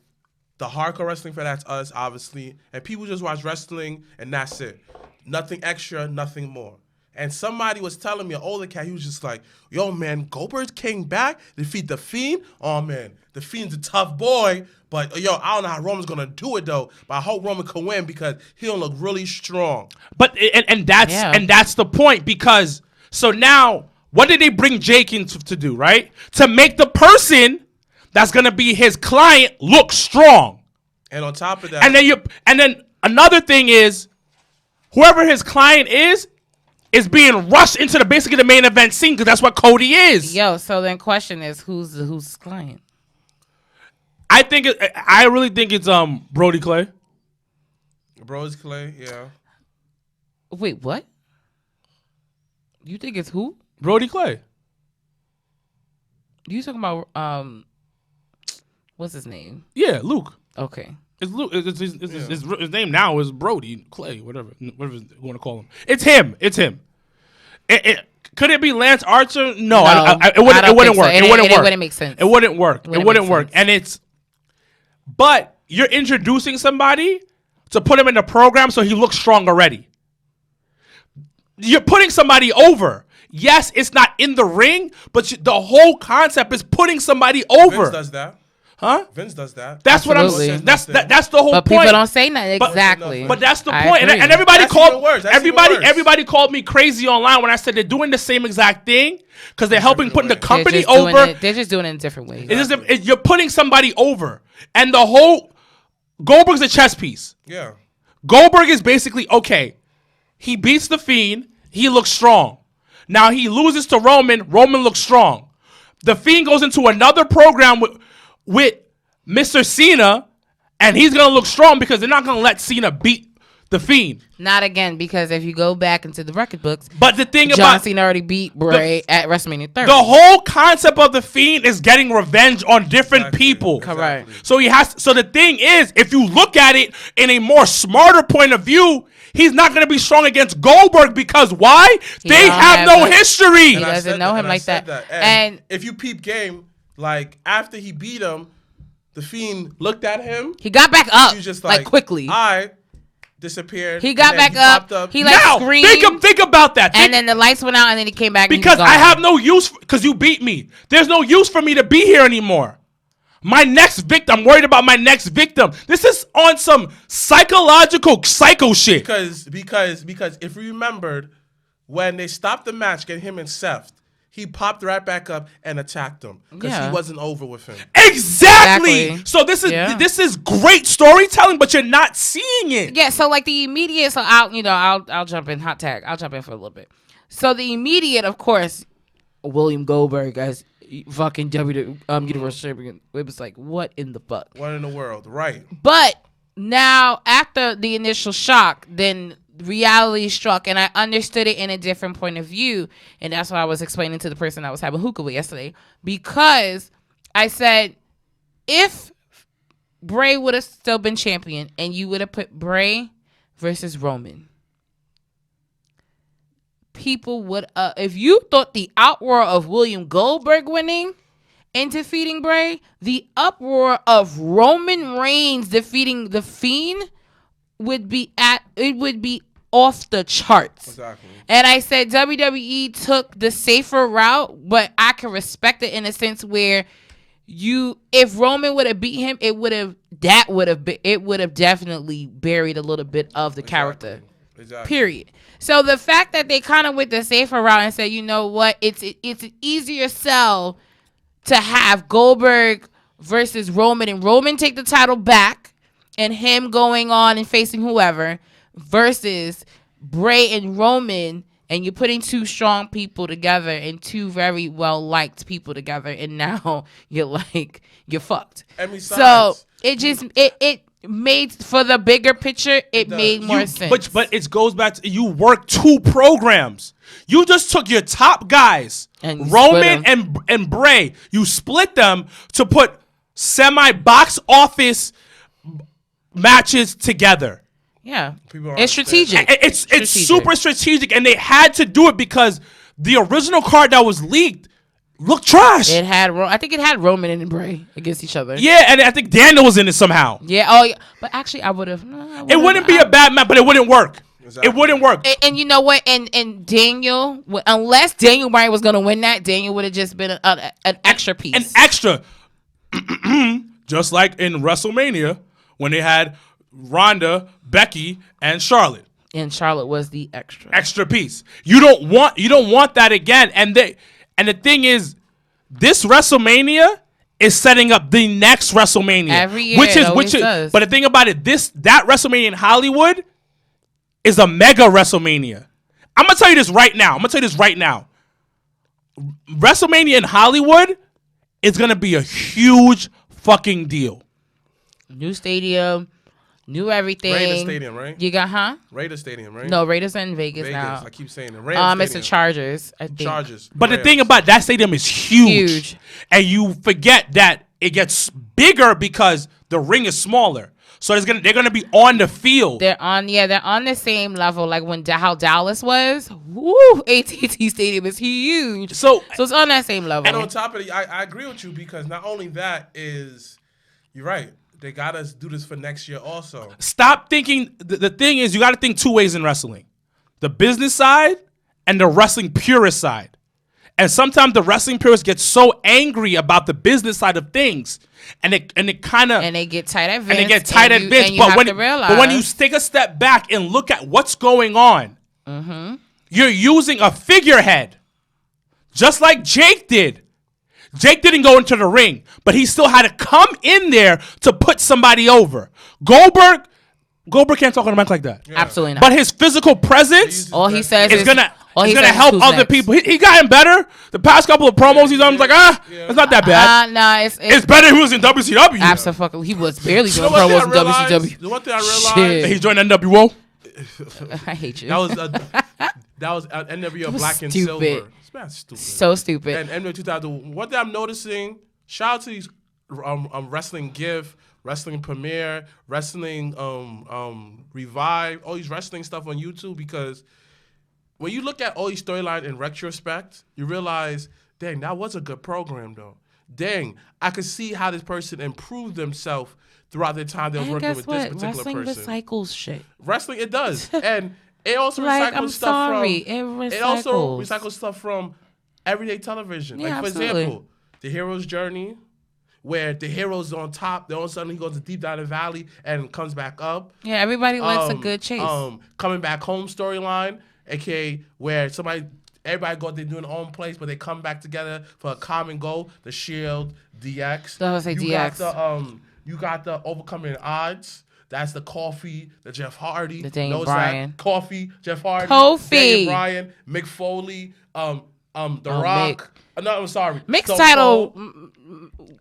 the hardcore wrestling fan, that's us, obviously, and people just watch wrestling and that's it. Nothing extra, nothing more. And somebody was telling me, an older cat, he was just like, yo, man, Goldberg came back, defeat The Fiend. Oh, man, The Fiend's a tough boy, but, yo, I don't know how Roman's going to do it, though, but I hope Roman can win because he'll look really strong. But and that's the point, because so now what did they bring Jake in to do, right? To make the person that's gonna be his client look strong. And on top of that, And then another thing is, whoever his client is being rushed into basically the main event scene, because that's what Cody is. Yo, so then question is, who's his client? I really think it's Brody Clay. Bros Clay, yeah. Wait, what? You think it's who? Brody Clay. You talking about what's his name? Yeah, Luke. Okay. It's Luke. His name now is Brody Clay, whatever you want to call him. It's him. Could it be Lance Archer? No, it wouldn't work. It wouldn't make sense. It wouldn't work. It wouldn't work. But you're introducing somebody to put him in the program so he looks strong already. You're putting somebody over. Yes, it's not in the ring, but the whole concept is putting somebody over. Vince does that. Huh? Vince does that. That's Absolutely. what I'm saying. That's the whole But point. people don't say that exactly. But that's the I point. agree. And everybody That's called even worse. That's even worse. everybody called me crazy online when I said they're doing the same exact thing because they're helping putting the They're company They're just doing over. they're just doing it in different ways. It's just, you're putting somebody over, and the whole Goldberg's a chess piece. Yeah. Goldberg is basically okay. He beats the Fiend. He looks strong. Now he loses to Roman. Roman looks strong. The Fiend goes into another program with Mr. Cena, and he's gonna look strong because they're not gonna let Cena beat the Fiend. Not again, because if you go back into the record books, But the thing John about Cena already beat Bray at WrestleMania 30. the whole concept of the Fiend is getting revenge on different people. Correct. So So the thing is, if you look at it in a more smarter point of view, he's not going to be strong against Goldberg because why? They don't have have no the- history. He doesn't know him like that. And if you peep game, like after he beat him, the Fiend looked at him. He got back up He was just like quickly. I disappeared. He got and then back up. popped He like Now, screamed. think about that. And then the lights went out, and then he came back. Because I have no use, because you beat me. There's no use for me to be here anymore. My next victim, I'm worried about my next victim. This is on some psychological psycho shit. because if you remembered when they stopped the match, getting him and Seth, he popped right back up and attacked him because he wasn't over with him. Exactly. So this is great storytelling, but you're not seeing it. Yeah. So like the immediate. So I'll jump in hot tag. I'll jump in for a little bit. So the immediate, of course, William Goldberg as fucking Universal Champion. It was like, what in the fuck? What in the world, right? But now, after the initial shock, then reality struck, and I understood it in a different point of view. And that's what I was explaining to the person I was having hookah with yesterday. Because I said, if Bray would have still been champion and you would have put Bray versus Roman, people would, if you thought the outroar of William Goldberg winning and defeating Bray, the uproar of Roman Reigns defeating the Fiend would be off the charts. Exactly. And I said WWE took the safer route, but I can respect it in a sense where if Roman would have beat him, it would have definitely buried a little bit of the character. Exactly. Period. So the fact that they kind of went the safer route and said, you know what, it's an easier sell to have Goldberg versus Roman and Roman take the title back and him going on and facing whoever versus Bray and Roman And you're putting two strong people together and two very well liked people together, and now you're fucked. And besides, so it made, for the bigger picture, it made more sense. But it goes back to, you work 2 programs. You just took your top guys, And Roman and Bray. You split them to put semi-box office matches together. Yeah, People it's strategic. It's super strategic, and they had to do it because the original card that was leaked looked trash. I think it had Roman and Bray against each other. Yeah, and I think Daniel was in it somehow. Yeah. Oh, yeah. But actually, I would have. It wouldn't be a bad match, but it wouldn't work. Exactly. It wouldn't work. And you know what? And Daniel, unless Daniel Bryan was going to win that, Daniel would have just been an extra piece. An extra. Just like in WrestleMania when they had Ronda, Becky, and Charlotte. And Charlotte was the extra piece. You don't want that again. And the thing is, this WrestleMania is setting up the next WrestleMania every year. Which is. But the thing about it, that WrestleMania in Hollywood is a mega WrestleMania. I'm gonna tell you this right now. WrestleMania in Hollywood is gonna be a huge fucking deal. New stadium. New everything. Raiders Stadium, right? You got, Raiders Stadium, right? No, Raiders are in Vegas now. I keep saying it. Rams it's the Chargers, I think. Chargers. But the thing about that stadium is huge. And you forget that it gets bigger because the ring is smaller. So they're gonna be on the field. They're on the same level, like how Dallas was. Woo! AT&T Stadium is huge. So it's on that same level. And on top of it, I agree with you because not only that is, you're right. They got us do this for next year also. Stop thinking. The thing is, you got to think 2 ways in wrestling. The business side and the wrestling purist side. And sometimes the wrestling purists get so angry about the business side of things. And it kind of... And they get tight at Vince. But when you take a step back and look at what's going on, you're using a figurehead. Just like Jake did. Jake didn't go into the ring, but he still had to come in there to put somebody over. Goldberg can't talk on the mic like that. Yeah. Absolutely not. But his physical presence, all he says is gonna help other people. He got him better. The past couple of promos he's done, it's not that bad. It's better if he was in WCW. Absolutely, he was barely doing promos in WCW. The one thing I realized, he joined NWO. I hate you. That was NWO Black and Silver. Stupid. So stupid. And NWO 2000. One thing I'm noticing, shout out to these Wrestling GIF, Wrestling Premiere, Wrestling Revive, all these wrestling stuff on YouTube, because when you look at all these storylines in retrospect, you realize, dang, that was a good program though. Dang, I could see how this person improved themselves throughout the time they was working with this particular Wrestling person. recycles shit. Wrestling, it does. And it also like, recycles stuff from. It also recycles stuff from everyday television. Yeah, like for absolutely. example, The Hero's Journey, where the hero's on top, then all of a sudden he goes to deep down the valley and comes back up. Yeah, everybody likes a good chase. Coming back home storyline, aka where everybody go there doing their own place, but they come back together for a common goal. The Shield, DX. I was like DX. You got the Overcoming Odds. That's the Coffee, the Jeff Hardy, the Daniel Bryan, Coffee, Jeff Hardy, Kofi, Daniel Bryan, Mick Foley, The Rock. No, I'm sorry. Mick's title.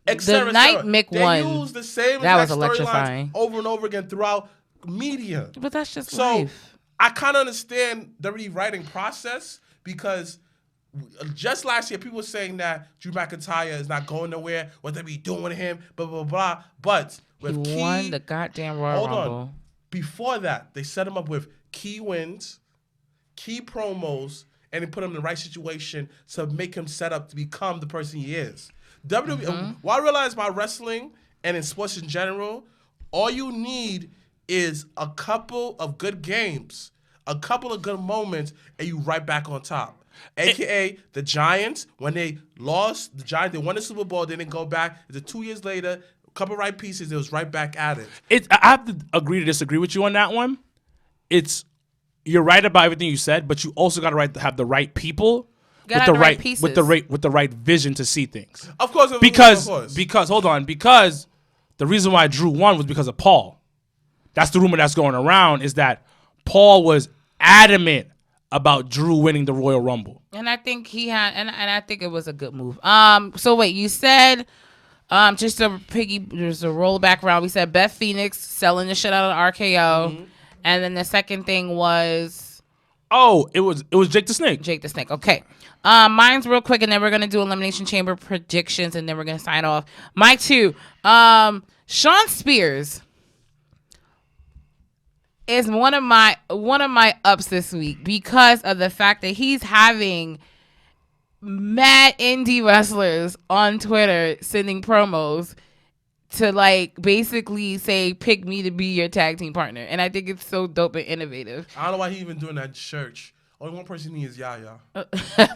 The night Mick won. They use the same that was electrifying over and over again throughout media. But that's just life. I kind of understand the rewriting process because just last year people were saying that Drew McIntyre is not going nowhere. What they be doing with him? Blah blah blah. But with he won the goddamn Royal Rumble. Before that, they set him up with key wins, key promos, and they put him in the right situation to make him set up to become the person he is. WWE. What I realize about wrestling and in sports in general, all you need is a couple of good games, a couple of good moments, and you right back on top. AKA the Giants, when they lost, they won the Super Bowl, then they go back. 2 years later, a couple right pieces, it was right back at it. I have to agree to disagree with you on that one. You're right about everything you said, but you also got to have the right people with the right pieces, with the right vision to see things. Of course, because the reason why Drew won was because of Paul. That's the rumor that's going around, is that Paul was adamant about Drew winning the Royal Rumble. And I think he had, and I think it was a good move. So wait, you said, just there's a roll back around. We said Beth Phoenix selling the shit out of RKO, and then the second thing was, it was Jake the Snake. Jake the Snake. Okay. Mine's real quick, and then we're gonna do Elimination Chamber predictions, and then we're gonna sign off. My two, Sean Spears is one of my ups this week because of the fact that he's having mad indie wrestlers on Twitter sending promos to like basically say pick me to be your tag team partner, and I think it's so dope and innovative. I don't know why he even doing that church. Only one person he is Yaya.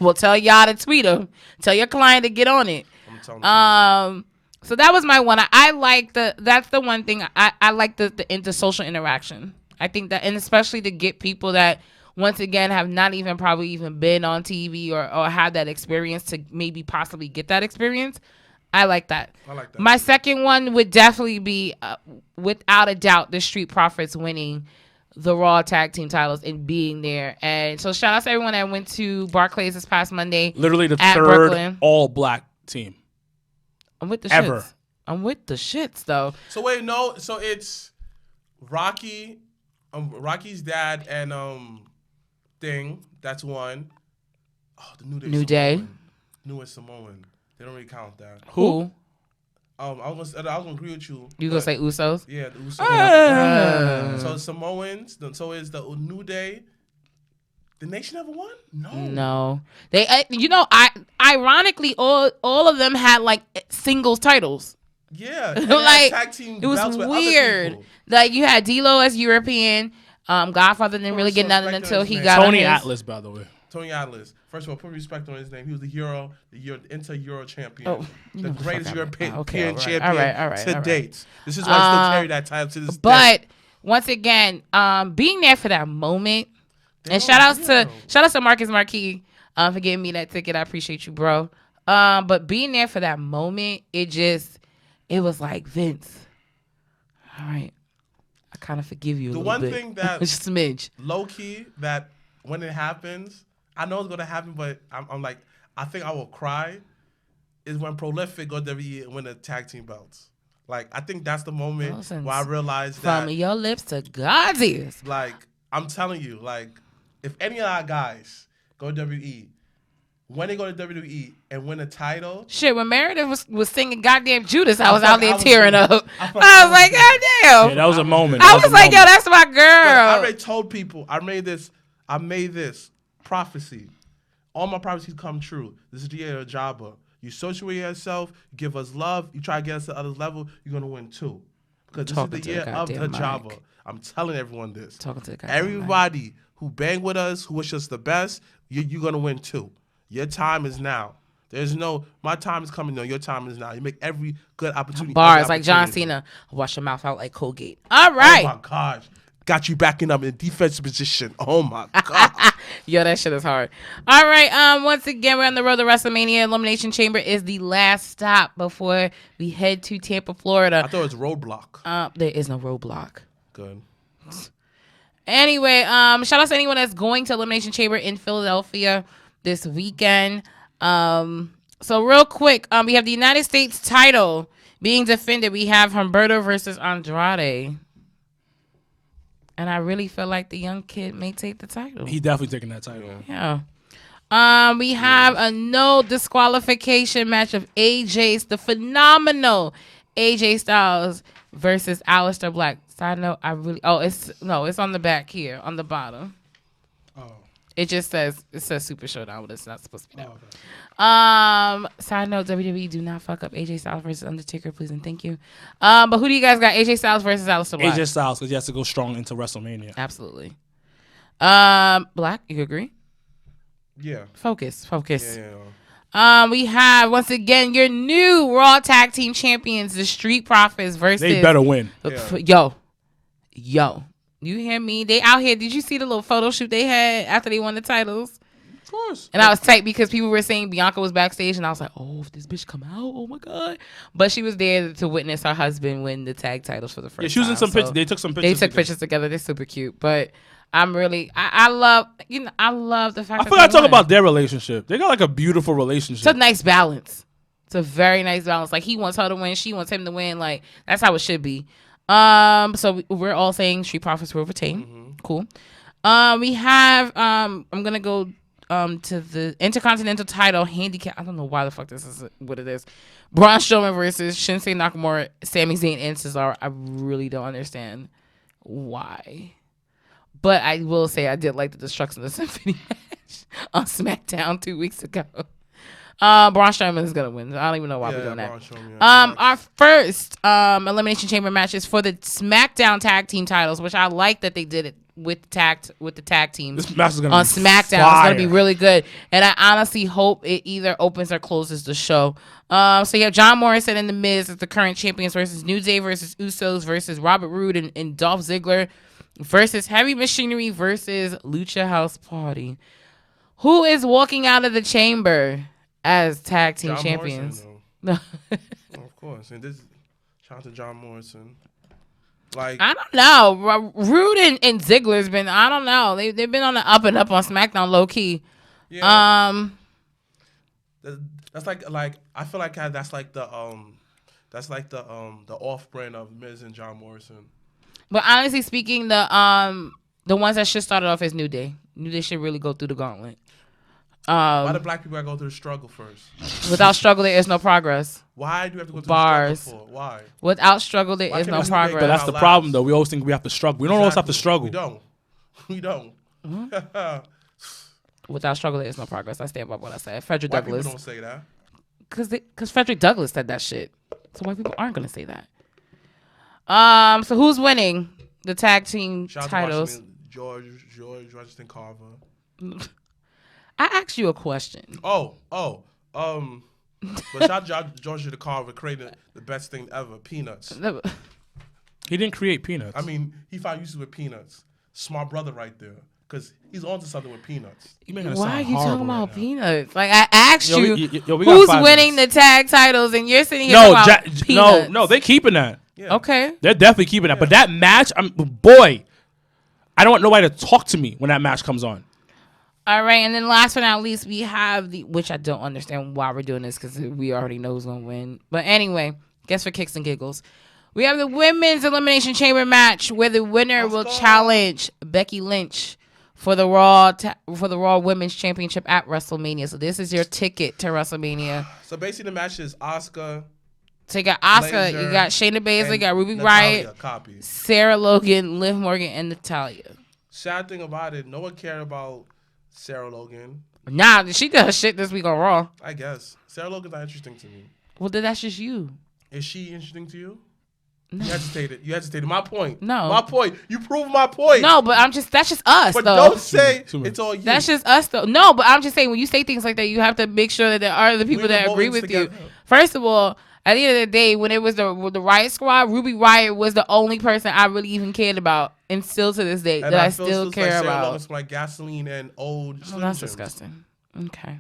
Well, tell y'all to tweet him. Tell your client to get on it. I'm telling you. So that was my one. I like that's the one thing I like the social interaction. I think that, and especially to get people that once again have not even probably even been on TV or had that experience to maybe possibly get that experience. I like that. I like that. My second one would definitely be, without a doubt, the Street Profits winning the Raw tag team titles and being there. And so shout out to everyone that went to Barclays this past Monday. Literally the at third Brooklyn. all-black team. I'm with the ever. shits. I'm with the shits though. So wait, no. So it's Rocky, Rocky's dad, and thing. That's one. Oh, the New Day. New and Samoan. They don't really count that. Who? I was gonna agree with you. You gonna say Usos? Yeah, the Usos. So Samoans. So is the New Day. The Nation ever won? No. They, ironically, all of them had like singles titles. Yeah, like tag team it was belts with weird. other people. Like you had D'Lo as European. Godfather didn't really get nothing respect until on his he name. got on Tony his- Atlas, by the way. Tony Atlas. First of all, put respect on his name. He was the inter-Euro champion. Oh, the greatest European Okay, all right. champion All right. to date. This is why I still carry that title to this day. But once again, being there for that moment, and shout outs to Marcus Marquis for giving me that ticket. I appreciate you, bro. But being there for that moment, it was like, Vince, all right, I kind of forgive you a The little one bit. thing that just a smidge. low key that when it happens, I know it's gonna happen, but I'm like, I think I will cry. Is when Prolific go WWE and win the tag team belts. Like I think that's the moment where I realized that From your lips to God's ears. like I'm telling you, like if any of our guys go to WWE, when they go to WWE and win a title, Shit, when Meredith was singing goddamn Judas, I was felt out there I was tearing good. up. I I felt was I was like, good. God damn. Yeah, that was a moment. I That was a like, yo, moment. that's my but I girl. already told people I made this prophecy. All my prophecies come true. This is the year of Jabba. You associate yourself, you give us love, you try to get us to others level, you're gonna win too. Because this Talking is to the year the of the goddamn Jabba. mic. I'm telling everyone this. Talking to the goddamn Everybody who bang with us, who wish us the best, you're gonna win too. Your time is now. There's no, my time is coming. No, your time is now. You make every good opportunity. Bars every like John opportunity. Cena. Wash your mouth out like Colgate. All right. Oh my gosh. Got you backing up in defensive position. Oh my God. Yo, that shit is hard. All right. Once again, we're on the road to WrestleMania. Elimination Chamber is the last stop before we head to Tampa, Florida. I thought it was Roadblock. There is no roadblock. Good. Anyway, shout out to anyone that's going to Elimination Chamber in Philadelphia this weekend. So real quick, we have the United States title being defended. We have Humberto versus Andrade. And I really feel like the young kid may take the title. He definitely taking that title. Yeah. We have a no disqualification match of the phenomenal AJ Styles versus Aleister Black. Side note, it's on the back here, on the bottom. Oh. It says Super Showdown, but it's not supposed to be that. Okay. Side note, WWE, do not fuck up AJ Styles versus Undertaker, please and thank you. But who do you guys got? AJ Styles versus Aleister Black. AJ Styles, because he has to go strong into WrestleMania. Absolutely. Black, you agree? Yeah. Focus. Yeah. We have once again your new Raw Tag Team Champions, the Street Profits versus. They better win. Yo, you hear me? They out here. Did you see the little photo shoot they had after they won the titles? Of course. And I was tight because people were saying Bianca was backstage, and I was like, oh, if this bitch come out, oh my God. But she was there to witness her husband win the tag titles for the first time. Yeah, she was in some so pictures. They took some pictures. They took pictures together. They're super cute. But I love the fact I that forgot to they talk won. about their relationship. They got like a beautiful relationship. It's a nice balance. It's a very nice balance. Like he wants her to win, she wants him to win. Like that's how it should be. So we're all saying Street Profits will retain. Cool. We have I'm gonna go to the Intercontinental title handicap. I don't know why the fuck this is what it is. Braun Strowman versus Shinsuke Nakamura, Sami Zayn, and Cesaro. I really don't understand why. But I will say I did like the Destruction of the Symphony match on SmackDown 2 weeks ago. Braun Strowman is gonna win. I don't even know why we're doing that. Our first Elimination Chamber match is for the SmackDown Tag Team titles, which I like that they did it with the tag teams. This match is gonna on be SmackDown. fire. It's gonna be really good, and I honestly hope it either opens or closes the show. So you have John Morrison and The Miz as the current champions versus New Day versus Usos versus Robert Roode and Dolph Ziggler versus Heavy Machinery versus Lucha House Party. Who is walking out of the chamber as tag team champions? Morrison, of course, and this shout out to John Morrison. Like I don't know. Rude and Ziggler's been. I don't know. They've been on the up and up on SmackDown, low key. Yeah. That's like I feel like that's like the off-brand of Miz and John Morrison. But honestly speaking, the ones that should start it off is New Day. New Day should really go through the gauntlet. Why do black people gotta go through the struggle first? Without struggle, there is no progress. Why do you have to go through Bars. the struggle for? Why? Without struggle, there Why is can't no we make progress. But that's the problem, though. We always think we have to struggle. We don't always have to struggle. We don't. Without struggle, there is no progress. I stand by what I said. Frederick White Douglass. people don't say that. Because Frederick Douglass said that shit. So white people aren't going to say that. So who's winning the tag team Shout out titles? to George Washington Carver. I asked you a question. But shout out to George the Carver created the best thing ever, peanuts. He didn't create peanuts. I mean, he found use with peanuts. Smart brother right there. Because he's onto something with peanuts. Why are you talking about peanuts? Like I asked you, we who's got 5 winning minutes. the tag titles, and you're sitting here talking about peanuts. No, they're keeping that. Yeah. Okay. They're definitely keeping that. But that match, boy, I don't want nobody to talk to me when that match comes on. All right, and then last but not least, we have which I don't understand why we're doing this because we already know who's gonna win. But anyway, guess for kicks and giggles, we have the women's elimination chamber match where the winner will challenge Becky Lynch for the Raw Women's Championship at WrestleMania. So this is your ticket to WrestleMania. So basically, the match is Asuka. So you got Asuka, Blazer, you got Shayna Baszler, you got Ruby Natalia, Riott, copy. Sarah Logan, Liv Morgan, and Natalya. Sad thing about it, no one cared about Sarah Logan. Nah, she did her shit this week on Raw. I guess Sarah Logan's not interesting to me. Well, then that's just you. Is she interesting to you? No. You hesitated. My point. No. My point. You proved my point. No, but that's just us, But though. don't say Too many. it's all you. That's just us, though. No, but I'm just saying when you say things like that, you have to make sure that there are other people We that were agree boys with you. together. First of all, at the end of the day, when it was the Riot Squad, Ruby Riott was the only person I really even cared about, and still to this day And that I feel still like care Sarah about. Logan's like gasoline and old. Oh, Slim that's Jims. disgusting. Okay,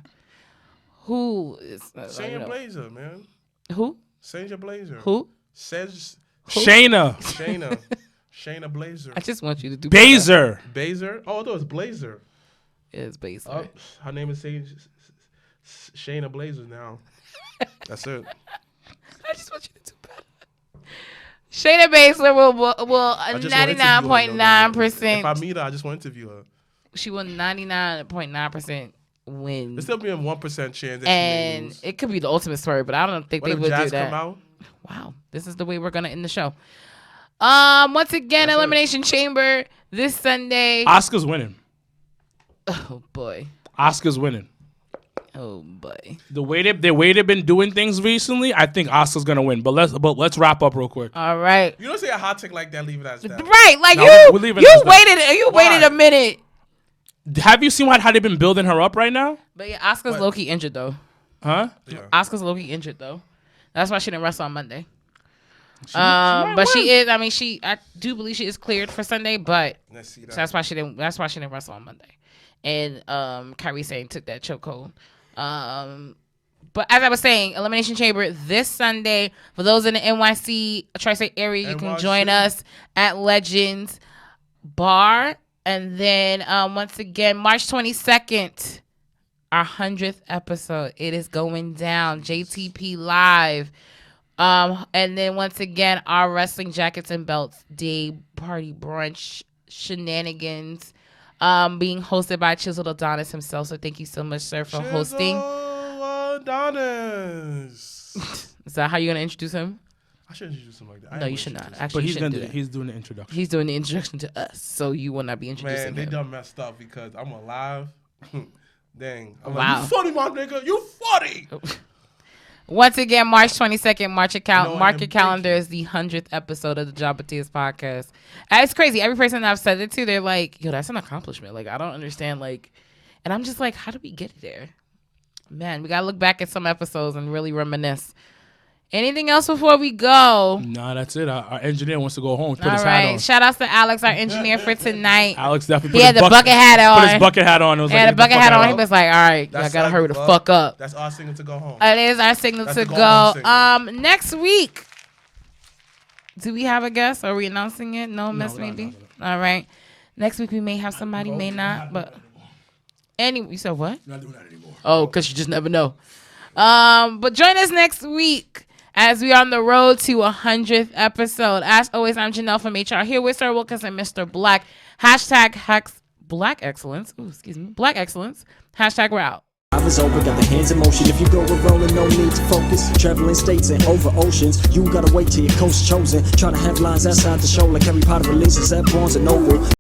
who is Shayna Blazer, man. Who? Shayna Blazer. Who? Says Shayna Shayna Blazer. I just want you to do Baszler. Blazer. Oh, I thought it was Blazer. It's basically. Oh, her name is Shayna Blazer now. That's it. I just want you to do better. Shayna Baszler will I just wanna interview her, 99.9%. If I meet her, I just want to interview her. She will 99.9% win. There's still be a 1% chance that And she lose. it could be the ultimate story, but I don't think What they if would Jazz do that. come out? Wow, this is the way we're gonna end the show. Once again, That's it. Elimination Chamber this Sunday. Asuka's winning. Oh boy, Asuka's winning. oh boy. The way they've been doing things recently, I think Asuka's gonna win. But let's wrap up real quick. All right, You don't say a hot take like that, leave it as that. right. Like No, you, we're leaving you this down. waited a minute. Have you seen how they've been building her up right now? But yeah, Asuka's What? low-key injured though. Huh? Yeah. Asuka's low-key injured though. That's why she didn't wrestle on Monday. might But she win. is. I mean, I do believe she is cleared for Sunday, but Let's see that. so that's why she didn't. That's why she didn't wrestle on Monday. And Kyrie Sane took that chokehold. But as I was saying, Elimination Chamber this Sunday. For those in the NYC tri-state area, you can NYC. join us at Legends Bar And then once again, March 22nd, our 100th episode. It is going down. JTP Live. And then once again, our Wrestling Jackets and Belts Day Party Brunch Shenanigans being hosted by Chiseled Adonis himself. So thank you so much, sir, for hosting. Adonis. Is that how you're going to introduce him? I should introduce him like that. No, you should not. But Actually, he's you shouldn't do that. he's doing the introduction. He's doing the introduction to us, so you will not be introducing Man, they him. done messed up because I'm alive. Dang. I'm Wow. like, you funny, my nigga. You funny. Once again, March 22nd, mark your Thank calendar you. is the 100th episode of the Jabba Tears podcast. And it's crazy. Every person that I've said it to, they're like, yo, that's an accomplishment. Like, I don't understand. Like, and I'm just like, how did we get there? Man, we got to look back at some episodes and really reminisce. Anything else before we go? Nah, that's it. Our engineer wants to go home. Put All his hat on. right. Shout outs to Alex, our engineer for tonight. Alex definitely He had the bucket hat on. Put his bucket hat on. It was He had like, a bucket hat on. He was like, all right, I got to hurry the fuck up. That's our signal to go home. It is our signal That's to the go-home go. signal. Next week, do we have a guest? Are we announcing it? No, Miss we're not maybe. announcing All right. Next week we may have somebody, may not. But you said what? Not doing that anymore. Oh, because you just never know. But join us next week as we are on the road to 100th episode. As always, I'm Janelle from HR here with Sir Wilkinson, Mr. Black. # Black Excellence. Ooh, excuse me. Black Excellence. # we're out. I was over, got the hands in motion. If you go with rolling, no need to focus. Traveling states and over oceans. You gotta wait till your coast chosen. Try to have lines outside the show like Harry Potter releases at Barnes and Noble.